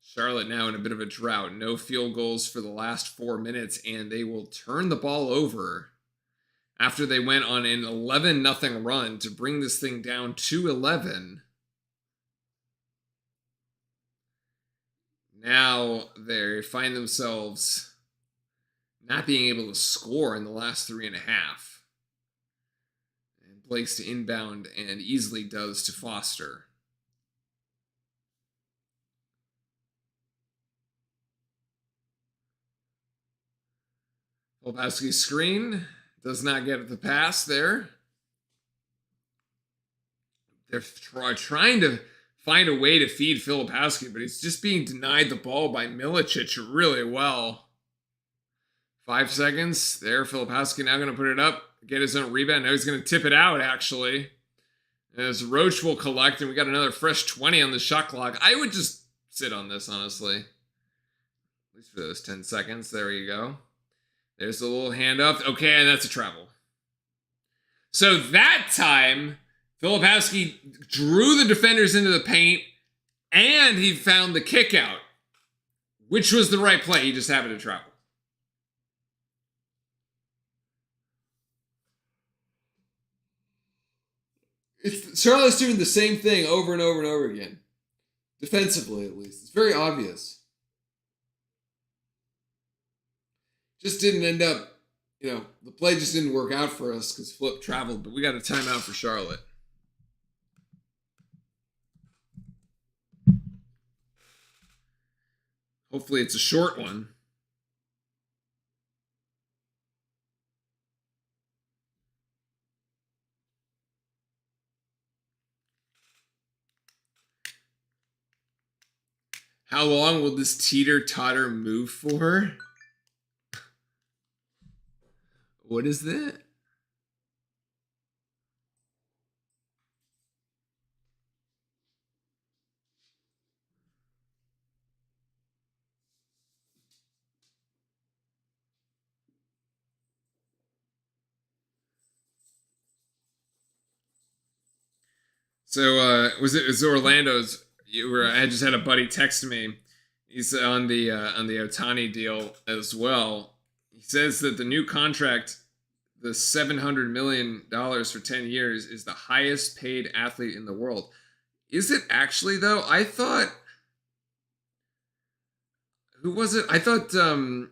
Speaker 1: Charlotte now in a bit of a drought. No field goals for the last 4 minutes, and they will turn the ball over after they went on an 11-0 run to bring this thing down to 11. Now they find themselves not being able to score in the last 3.5. And Blake's to inbound and easily does to Foster. Filipowski's screen does not get the pass there. They're trying to find a way to feed Filipowski, but he's just being denied the ball by Milicic really well. 5 seconds. There, Filipowski now going to put it up, get his own rebound. Now he's going to tip it out, actually. As Roach will collect, and we got another fresh 20 on the shot clock. I would just sit on this, honestly. At least for those 10 seconds. There you go. There's a little hand up. Okay, and that's a travel. So that time, Filipowski drew the defenders into the paint, and he found the kick out, which was the right play. He just happened to travel.
Speaker 2: Charlotte's doing the same thing over and over and over again. Defensively, at least. It's very obvious. Just didn't end up, the play just didn't work out for us because Flip traveled, but we got a timeout for Charlotte.
Speaker 1: Hopefully it's a short one. How long will this teeter-totter move for? What is that? So was it Orlando's? I just had a buddy text me. He's on the Ohtani deal as well. He says that the new contract, the $700 million for 10 years, is the highest paid athlete in the world. Is it actually, though? I thought... Who was it? I thought the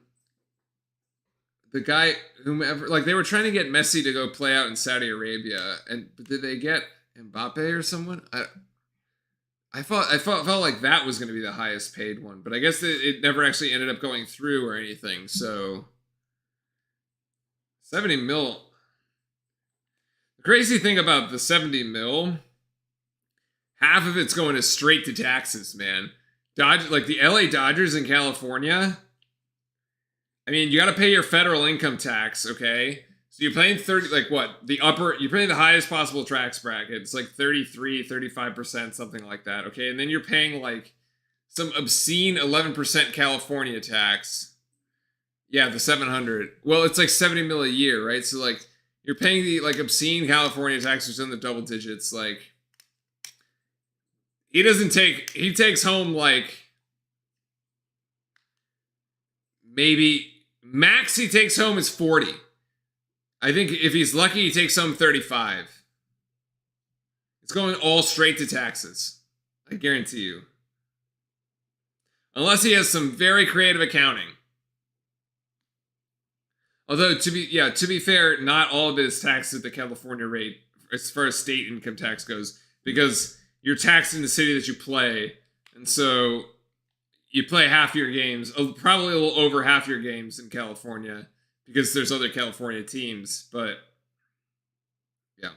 Speaker 1: guy, whomever... Like, they were trying to get Messi to go play out in Saudi Arabia. But did they get Mbappe or someone? I felt like that was going to be the highest paid one. But I guess it never actually ended up going through or anything, so... 70 mil. The crazy thing about the 70 mil, half of it's going straight to taxes, man. Like the LA Dodgers in California. I mean, you got to pay your federal income tax, okay? So you're paying 30, like what? You're paying the highest possible tax bracket. It's like 33, 35%, something like that, okay? And then you're paying like some obscene 11% California tax. Yeah, the 700. Well, it's like 70 mil a year, right? So like you're paying the like obscene California taxes in the double digits. Like he takes home like maybe max he takes home is 40. I think if he's lucky, he takes home 35. It's going all straight to taxes. I guarantee you. Unless he has some very creative accounting. Although, to be fair, not all of it is taxed at the California rate as far as state income tax goes, because you're taxed in the city that you play, and so you play half your games, probably a little over half your games in California, because there's other California teams, but yeah.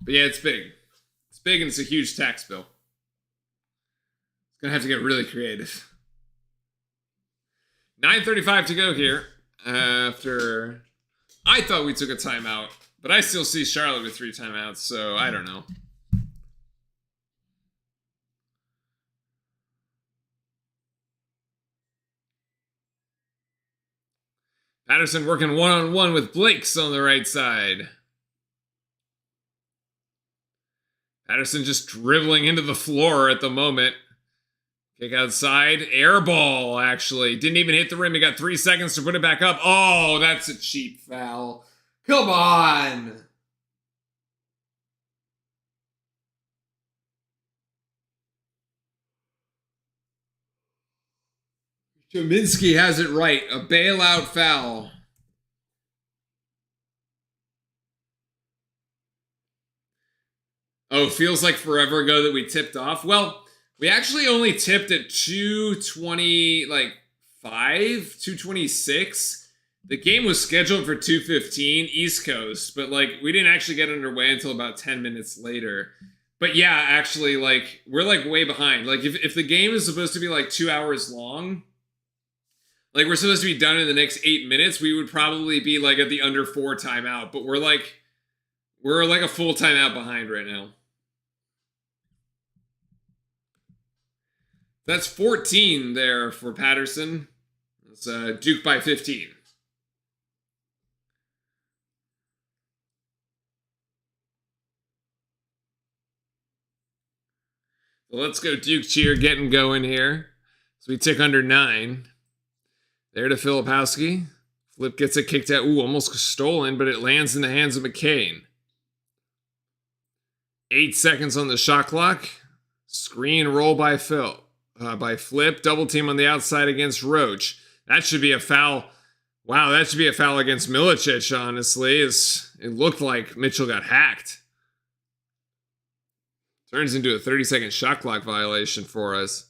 Speaker 1: But yeah, it's big. It's big and it's a huge tax bill. It's gonna have to get really creative. 9:35 to go here. After I thought we took a timeout, but I still see Charlotte with 3 timeouts, so I don't know. Patterson working one-on-one with Blakes on the right side. Patterson just dribbling into the floor at the moment. Kick outside. Air ball, actually. Didn't even hit the rim. He got 3 seconds to put it back up. Oh, that's a cheap foul.
Speaker 2: Come on.
Speaker 1: Kaminsky has it right. A bailout foul. Oh, feels like forever ago that we tipped off. Well, we actually only tipped at 2:20, like 2:26. The game was scheduled for 2:15 East Coast, but like we didn't actually get underway until about 10 minutes later. But yeah, actually, like we're like way behind. Like if the game is supposed to be like 2 hours long, like we're supposed to be done in the next 8 minutes, we would probably be like at the under 4 timeout. But we're like a full timeout behind right now. That's 14 there for Patterson. It's Duke by 15. So let's go Duke cheer getting going here. So we tick under 9. There to Filipowski. Flip gets it kicked out. Ooh, almost stolen, but it lands in the hands of McCain. 8 seconds on the shot clock. Screen roll by by Flip. Double team on the outside against Roach. That should be a foul. Wow, that should be a foul against Milicic, honestly. It looked like Mitchell got hacked. Turns into a 30-second shot clock violation for us.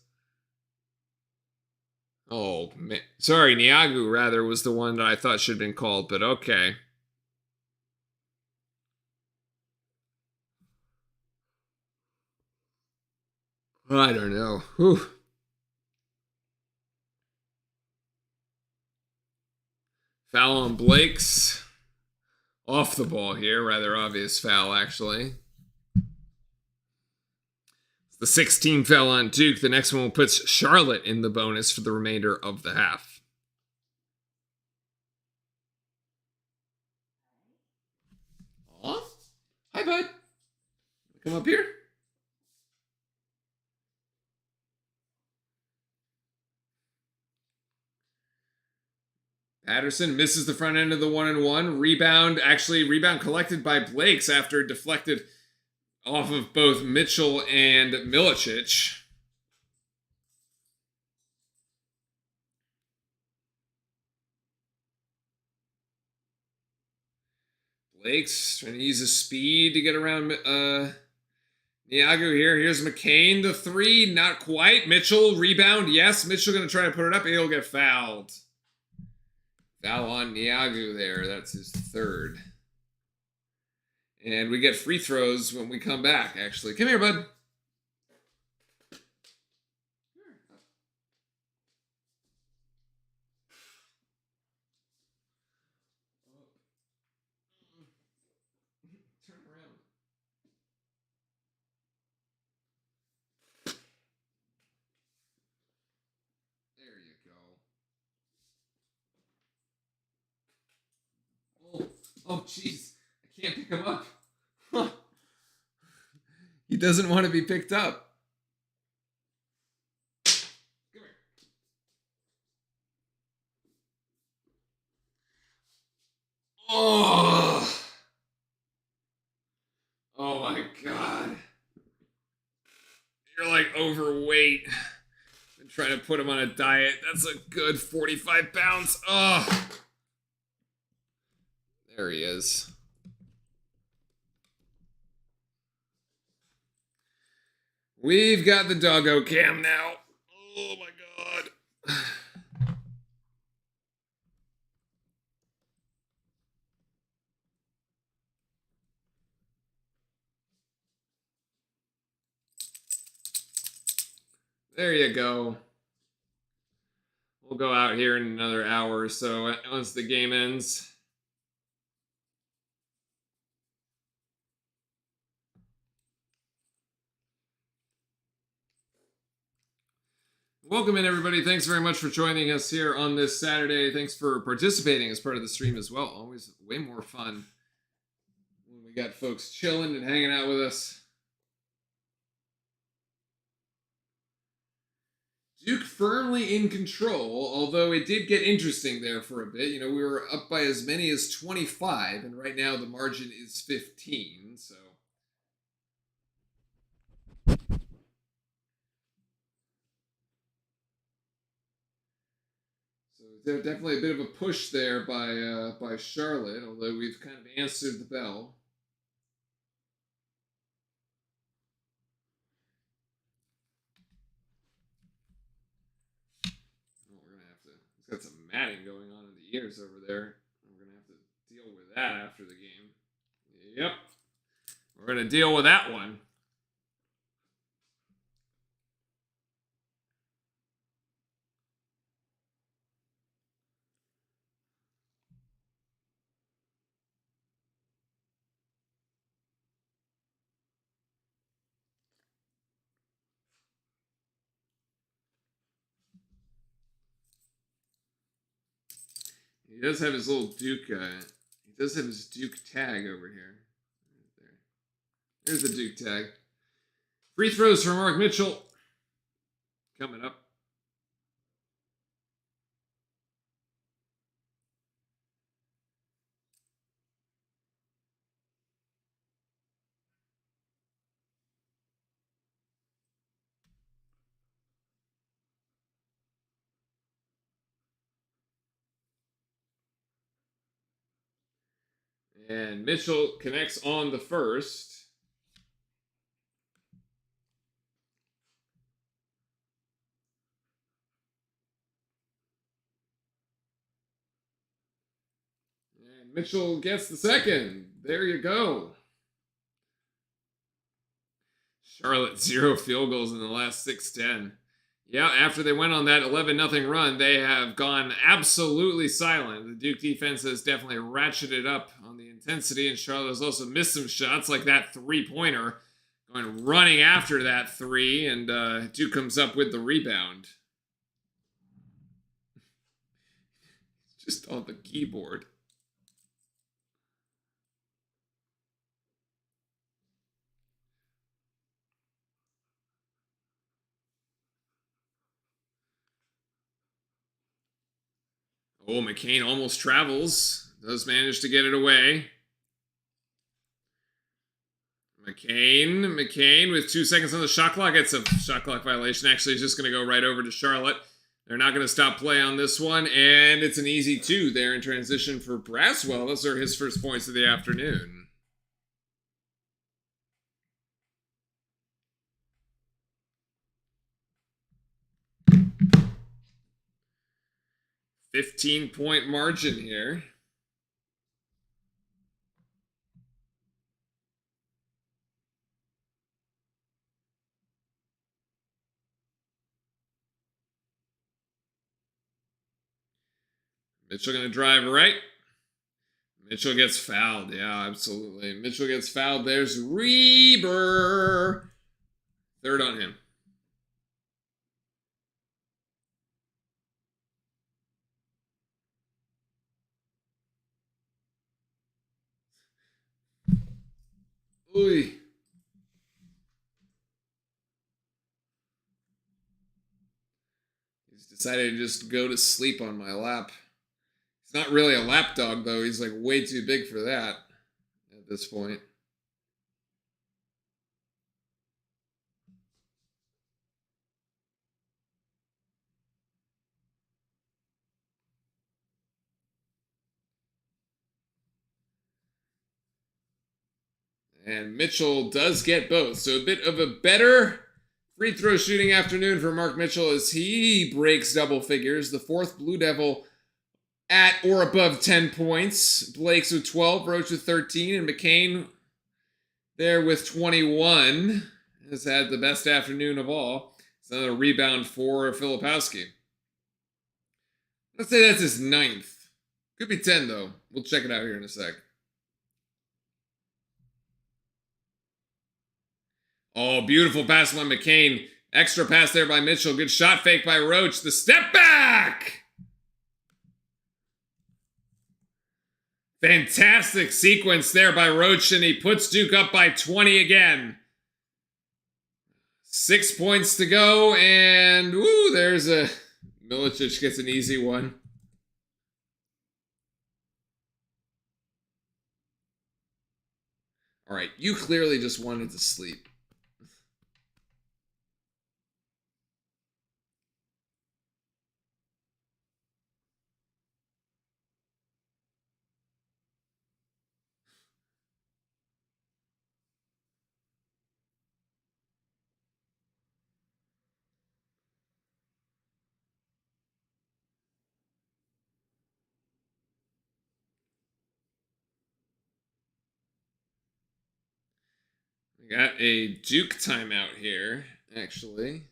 Speaker 1: Oh, man. Sorry, Niagu, rather, was the one that I thought should have been called, but okay. I don't know. Whew. Foul on Blakes. Off the ball here. Rather obvious foul, actually. The 16 foul on Duke. The next one puts Charlotte in the bonus for the remainder of the half. Aw. Hi, bud. Come up here. Patterson misses the front end of the 1-and-1. Rebound collected by Blakes after deflected off of both Mitchell and Milicic. Blakes trying to use his speed to get around Niagu here. Here's McCain, the 3, not quite. Mitchell, rebound, yes. Mitchell going to try to put it up, and he'll get fouled. Foul on Niagu there. That's his 3rd. And we get free throws when we come back, actually. Come here, bud. Turn around. There you go. Oh, jeez. I can't pick him up. He doesn't want to be picked up. Come here. Oh. Oh my God. You're like overweight. Been trying to put him on a diet. That's a good 45 pounds. Oh. There he is. We've got the doggo cam now. Oh my God. There you go. We'll go out here in another hour or so once the game ends. Welcome in, everybody. Thanks very much for joining us here on this Saturday. Thanks for participating as part of the stream as well. Always way more fun when we got folks chilling and hanging out with us. Duke firmly in control, although it did get interesting there for a bit. You know, we were up by as many as 25, and right now the margin is 15, so... There's definitely a bit of a push there by Charlotte, although we've kind of answered the bell. Oh, we're gonna have to. He's got some matting going on in the ears over there. We're gonna have to deal with that after the game. Yep, we're gonna deal with that one. He does have his little Duke. He does have his Duke tag over here. Right there. There's the Duke tag. Free throws for Mark Mitchell. Coming up. And Mitchell connects on the first. And Mitchell gets the second. There you go. Charlotte 0 field goals in the last 6-10. Yeah, after they went on that 11-0 run, they have gone absolutely silent. The Duke defense has definitely ratcheted up on the intensity, and Charlotte has also missed some shots like that three-pointer, going running after that three, and Duke comes up with the rebound. Just on the keyboard. Oh, McCain almost travels. Does manage to get it away. McCain with 2 seconds on the shot clock. It's a shot clock violation. Actually, it's just going to go right over to Charlotte. They're not going to stop play on this one. And it's an easy 2 there in transition for Braswell. Those are his first points of the afternoon. $15-point margin here. Mitchell going to drive right. Mitchell gets fouled. Yeah, absolutely. Mitchell gets fouled. There's Reber. Third on him. Ooh. He's decided to just go to sleep on my lap. He's not really a lap dog, though. He's like way too big for that at this point. And Mitchell does get both. So a bit of a better free throw shooting afternoon for Mark Mitchell as he breaks double figures. The fourth Blue Devil at or above 10 points. Blake's with 12, Roach with 13, and McCain there with 21 has had the best afternoon of all. It's another rebound for Filipowski. Let's say that's his 9th. Could be 10, though. We'll check it out here in a sec. Oh, beautiful pass by McCain. Extra pass there by Mitchell. Good shot fake by Roach. The step back! Fantastic sequence there by Roach, and he puts Duke up by 20 again. 6 points to go, and woo, there's a... Milicic gets an easy one. All right, you clearly just wanted to sleep. We got a Duke timeout here, actually.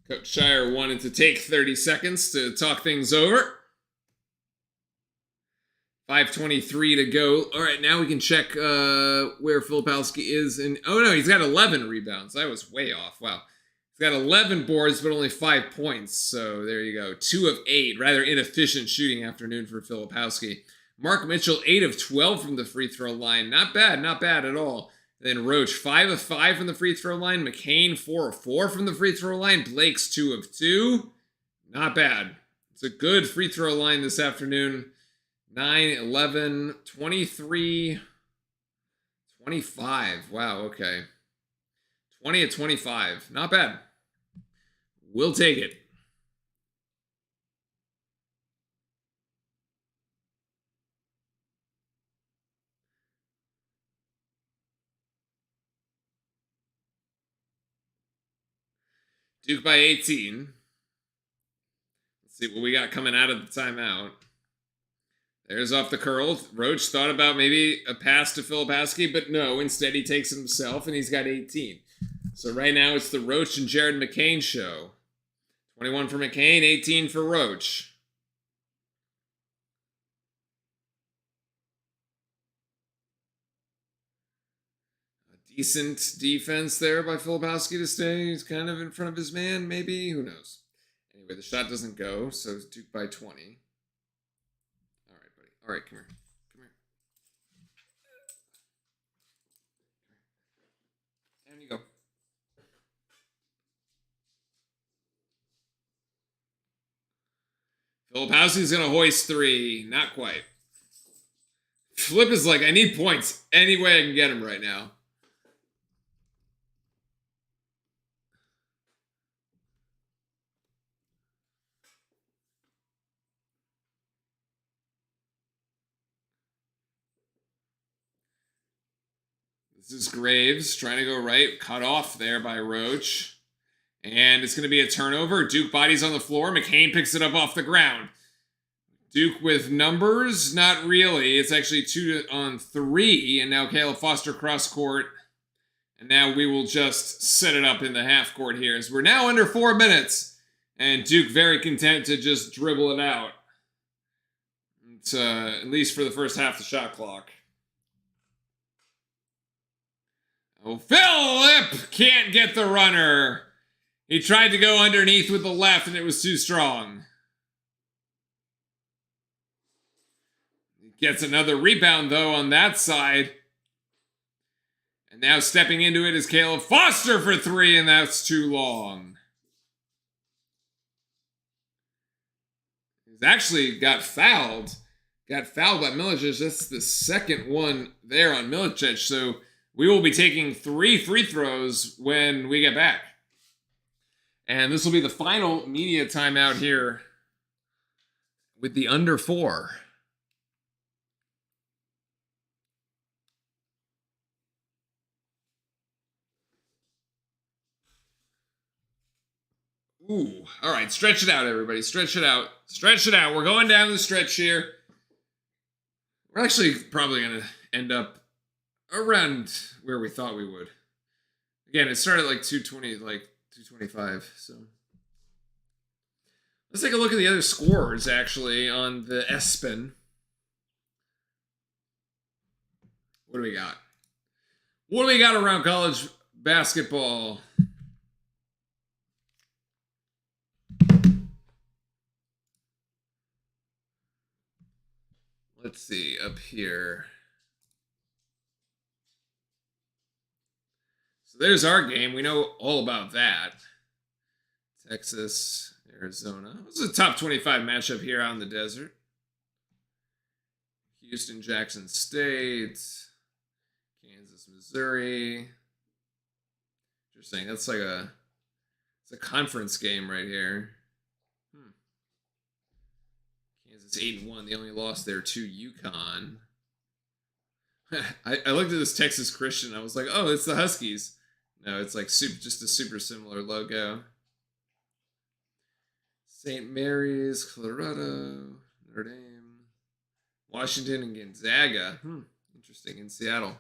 Speaker 1: Coach Shire wanted to take 30 seconds to talk things over. 5:23 to go. All right, now we can check where Filipowski is. Oh, no, he's got 11 rebounds. I was way off. Wow. He's got 11 boards, but only 5 points. So there you go. 2 of 8. Rather inefficient shooting afternoon for Filipowski. Mark Mitchell, 8 of 12 from the free throw line. Not bad at all. Then Roach, 5 of 5 from the free throw line. McCain, 4 of 4 from the free throw line. Blake's 2 of 2. Not bad. It's a good free throw line this afternoon. 9, 11, 23, 25. Wow, okay. 20 of 25. Not bad. We'll take it. Duke by 18. Let's see what we got coming out of the timeout. There's off the curl. Roach thought about maybe a pass to Filipowski, but no. Instead, he takes it himself, and he's got 18. So right now, it's the Roach and Jared McCain show. 21 for McCain, 18 for Roach. A decent defense there by Filipowski to stay. He's kind of in front of his man, maybe. Who knows? Anyway, the shot doesn't go, so it's Duke by 20. All right, come here. Come here. Down you go. Filipowski's going to hoist 3. Not quite. Flip is like, I need points any way I can get him right now. This is Graves trying to go right. Cut off there by Roach. And it's going to be a turnover. Duke bodies on the floor. McCain picks it up off the ground. Duke with numbers? Not really. It's actually 2 on 3. And now Caleb Foster cross court. And now we will just set it up in the half court here. So we're now under 4 minutes. And Duke very content to just dribble it out. It's, at least for the first half of the shot clock. Oh, Philip can't get the runner. He tried to go underneath with the left, and it was too strong. He gets another rebound, though, on that side. And now stepping into it is Caleb Foster for 3, and that's too long. He's actually got fouled. Got fouled by Milicic. That's the second one there on Milicic, so we will be taking 3 free throws when we get back. And this will be the final media timeout here with the under 4. Ooh, all right, stretch it out, everybody. Stretch it out. Stretch it out. We're going down the stretch here. We're actually probably going to end up around where we thought we would. Again, it started like 220, like 225. So let's take a look at the other scores actually on the ESPN. What do we got? What do we got around college basketball? Let's see up here. So there's our game. We know all about that. Texas, Arizona. This is a top 25 matchup here out in the desert. Houston, Jackson State. Kansas, Missouri. Interesting. That's like it's a conference game right here. Kansas 8-1. They only lost there to UConn. I looked at this Texas Christian. I was like, oh, it's the Huskies. No, it's like just a super similar logo. St. Mary's, Colorado, Notre Dame, Washington, and Gonzaga. Interesting, in Seattle.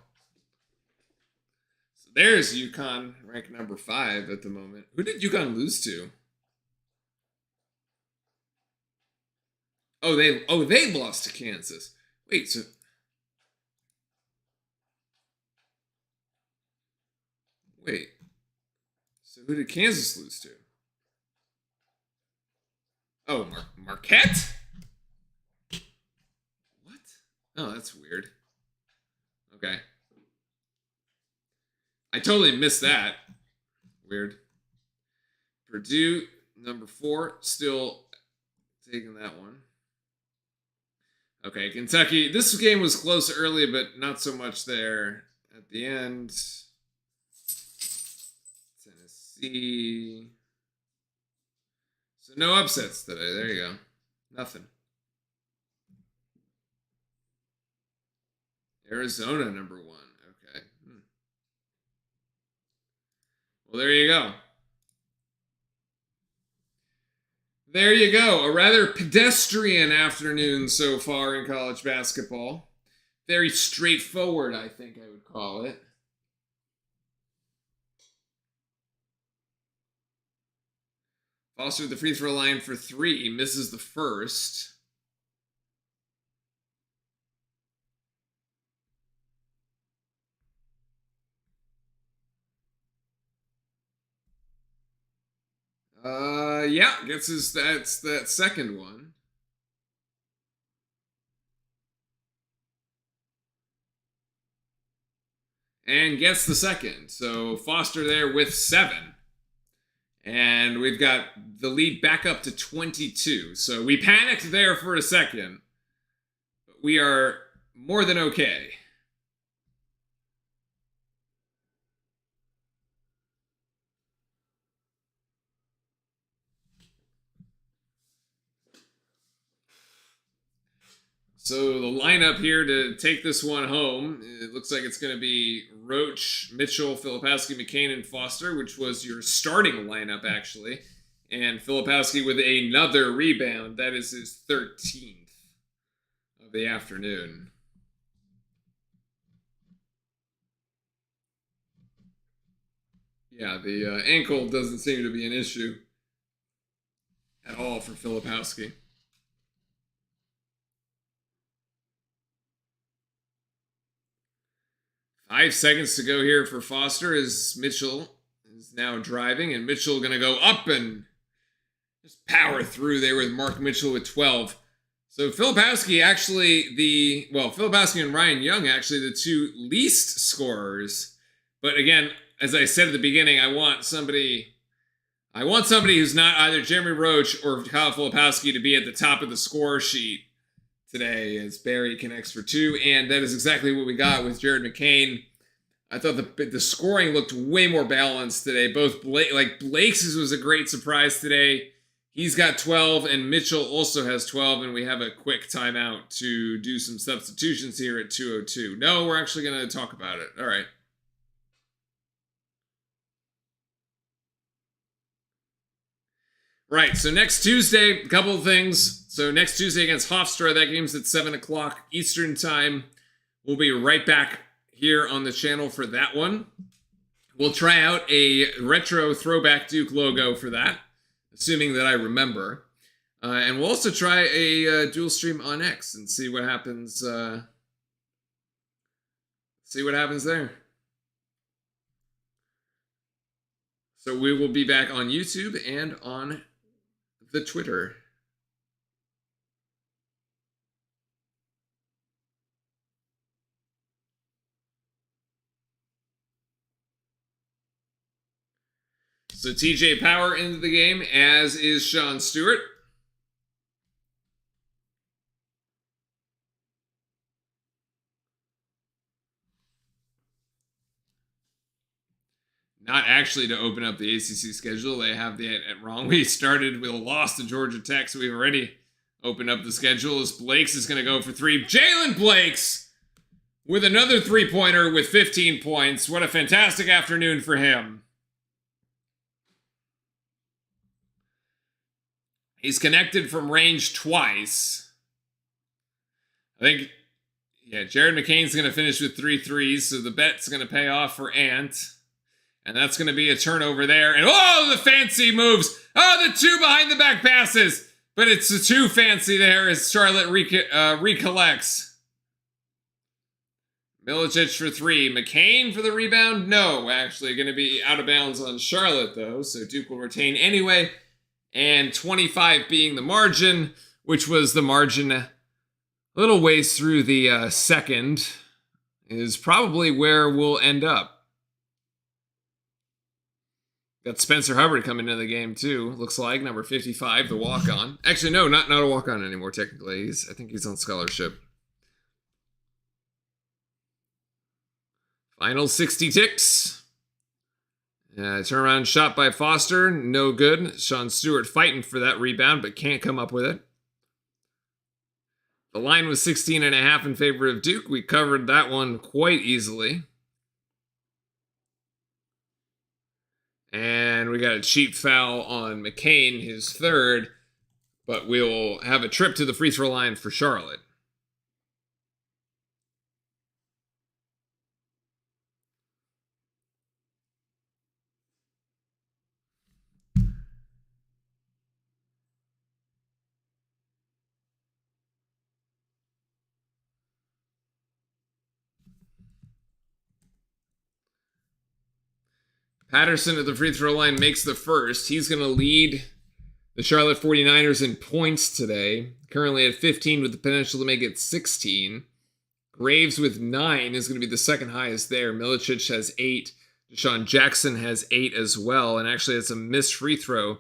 Speaker 1: So there's UConn, ranked number 5 at the moment. Who did UConn lose to? Oh, they lost to Kansas. Wait, so who did Kansas lose to? Oh, Marquette? What? Oh, that's weird. Okay. I totally missed that. Weird. Purdue, number 4, still taking that one. Okay, Kentucky. This game was close early, but not so much there at the end. Tennessee. So no upsets today. There you go. Nothing. Arizona, number 1. Okay. Well, there you go. There you go. A rather pedestrian afternoon so far in college basketball. Very straightforward, I think I would call it. Foster the free throw line for 3, misses the first. Yeah, that's that second one. And gets the second. So Foster there with 7. And we've got the lead back up to 22. So we panicked there for a second. But we are more than okay. So the lineup here to take this one home, it looks like it's going to be Roach, Mitchell, Filipowski, McCain, and Foster, which was your starting lineup, actually. And Filipowski with another rebound. That is his 13th of the afternoon. Yeah, the ankle doesn't seem to be an issue at all for Filipowski. 5 seconds to go here for Foster as Mitchell is now driving, and Mitchell going to go up and just power through there with Mark Mitchell with 12. So Filipowski actually Filipowski and Ryan Young actually the 2 least scorers. But again, as I said at the beginning, I want somebody who's not either Jeremy Roach or Kyle Filipowski to be at the top of the score sheet today as Barry connects for 2, and that is exactly what we got with Jared McCain. I thought the scoring looked way more balanced today. Both Blake's was a great surprise today. He's got 12, and Mitchell also has 12, and we have a quick timeout to do some substitutions here at 2:02. No, we're actually going to talk about it. All right. Right, so next Tuesday, a couple of things. So next Tuesday against Hofstra, that game's at 7 o'clock Eastern time. We'll be right back here on the channel for that one. We'll try out a retro throwback Duke logo for that, assuming that I remember. And we'll also try a dual stream on X and see what happens. See what happens there. So we will be back on YouTube and on the Twitter. So TJ Power into the game, as is Sean Stewart. Not actually to open up the ACC schedule. They have it wrong. We started with a loss to Georgia Tech, so we've already opened up the schedule. As Blakes is going to go for three. Jalen Blakes with another three-pointer with 15 points. What a fantastic afternoon for him. He's connected from range twice. I think, Jared McCain's going to finish with 3 threes, so the bet's going to pay off for Ant. And that's going to be a turnover there. And the fancy moves. The 2 behind the back passes. But it's the 2 fancy there as Charlotte recollects. Milicic for 3. McCain for the rebound? No, actually going to be out of bounds on Charlotte, though. So Duke will retain anyway. And 25 being the margin, which was the margin a little ways through the second, is probably where we'll end up. Got Spencer Hubbard coming into the game too. Looks like number 55, the walk-on. Actually, no, not a walk-on anymore. Technically, I think he's on scholarship. Final 60 ticks. Turnaround shot by Foster, no good. Sean Stewart fighting for that rebound, but can't come up with it. The line was 16.5 in favor of Duke. We covered that one quite easily. And we got a cheap foul on McCain, his third, but we'll have a trip to the free throw line for Charlotte. Patterson at the free throw line makes the first. He's going to lead the Charlotte 49ers in points today. Currently at 15 with the potential to make it 16. Graves with 9 is going to be the second highest there. Milicic has 8. Deshaun Jackson has 8 as well. And actually it's a missed free throw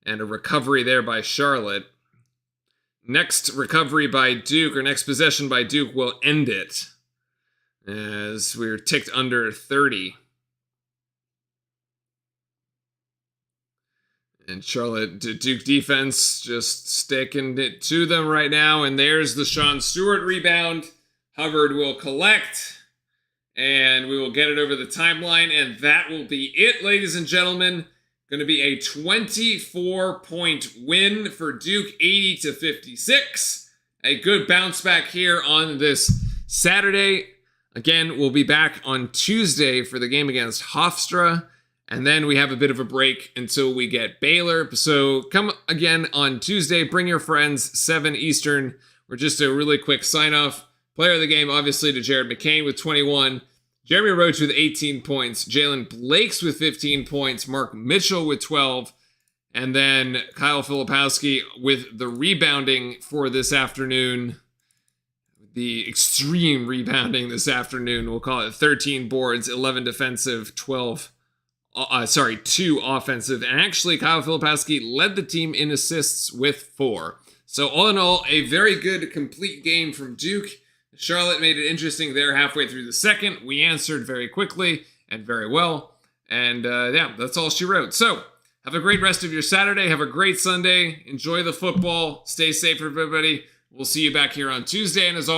Speaker 1: and a recovery there by Charlotte. Next recovery by Duke, or next possession by Duke, will end it, as we're ticked under 30. And Charlotte, Duke defense just sticking it to them right now. And there's the Sean Stewart rebound. Hubbard will collect. And we will get it over the timeline. And that will be it, ladies and gentlemen. Going to be a 24-point win for Duke, 80-56. A good bounce back here on this Saturday. Again, we'll be back on Tuesday for the game against Hofstra. And then we have a bit of a break until we get Baylor. So come again on Tuesday. Bring your friends, 7 Eastern. We're just a really quick sign-off. Player of the game, obviously, to Jared McCain with 21. Jeremy Roach with 18 points. Jalen Blakes with 15 points. Mark Mitchell with 12. And then Kyle Filipowski with the rebounding for this afternoon. The extreme rebounding this afternoon. We'll call it 13 boards, 11 defensive, 2 offensive. And actually, Kyle Filipowski led the team in assists with 4. So all in all, a very good, complete game from Duke. Charlotte made it interesting there halfway through the second. We answered very quickly and very well. And that's all she wrote. So have a great rest of your Saturday. Have a great Sunday. Enjoy the football. Stay safe, everybody. We'll see you back here on Tuesday. And as always,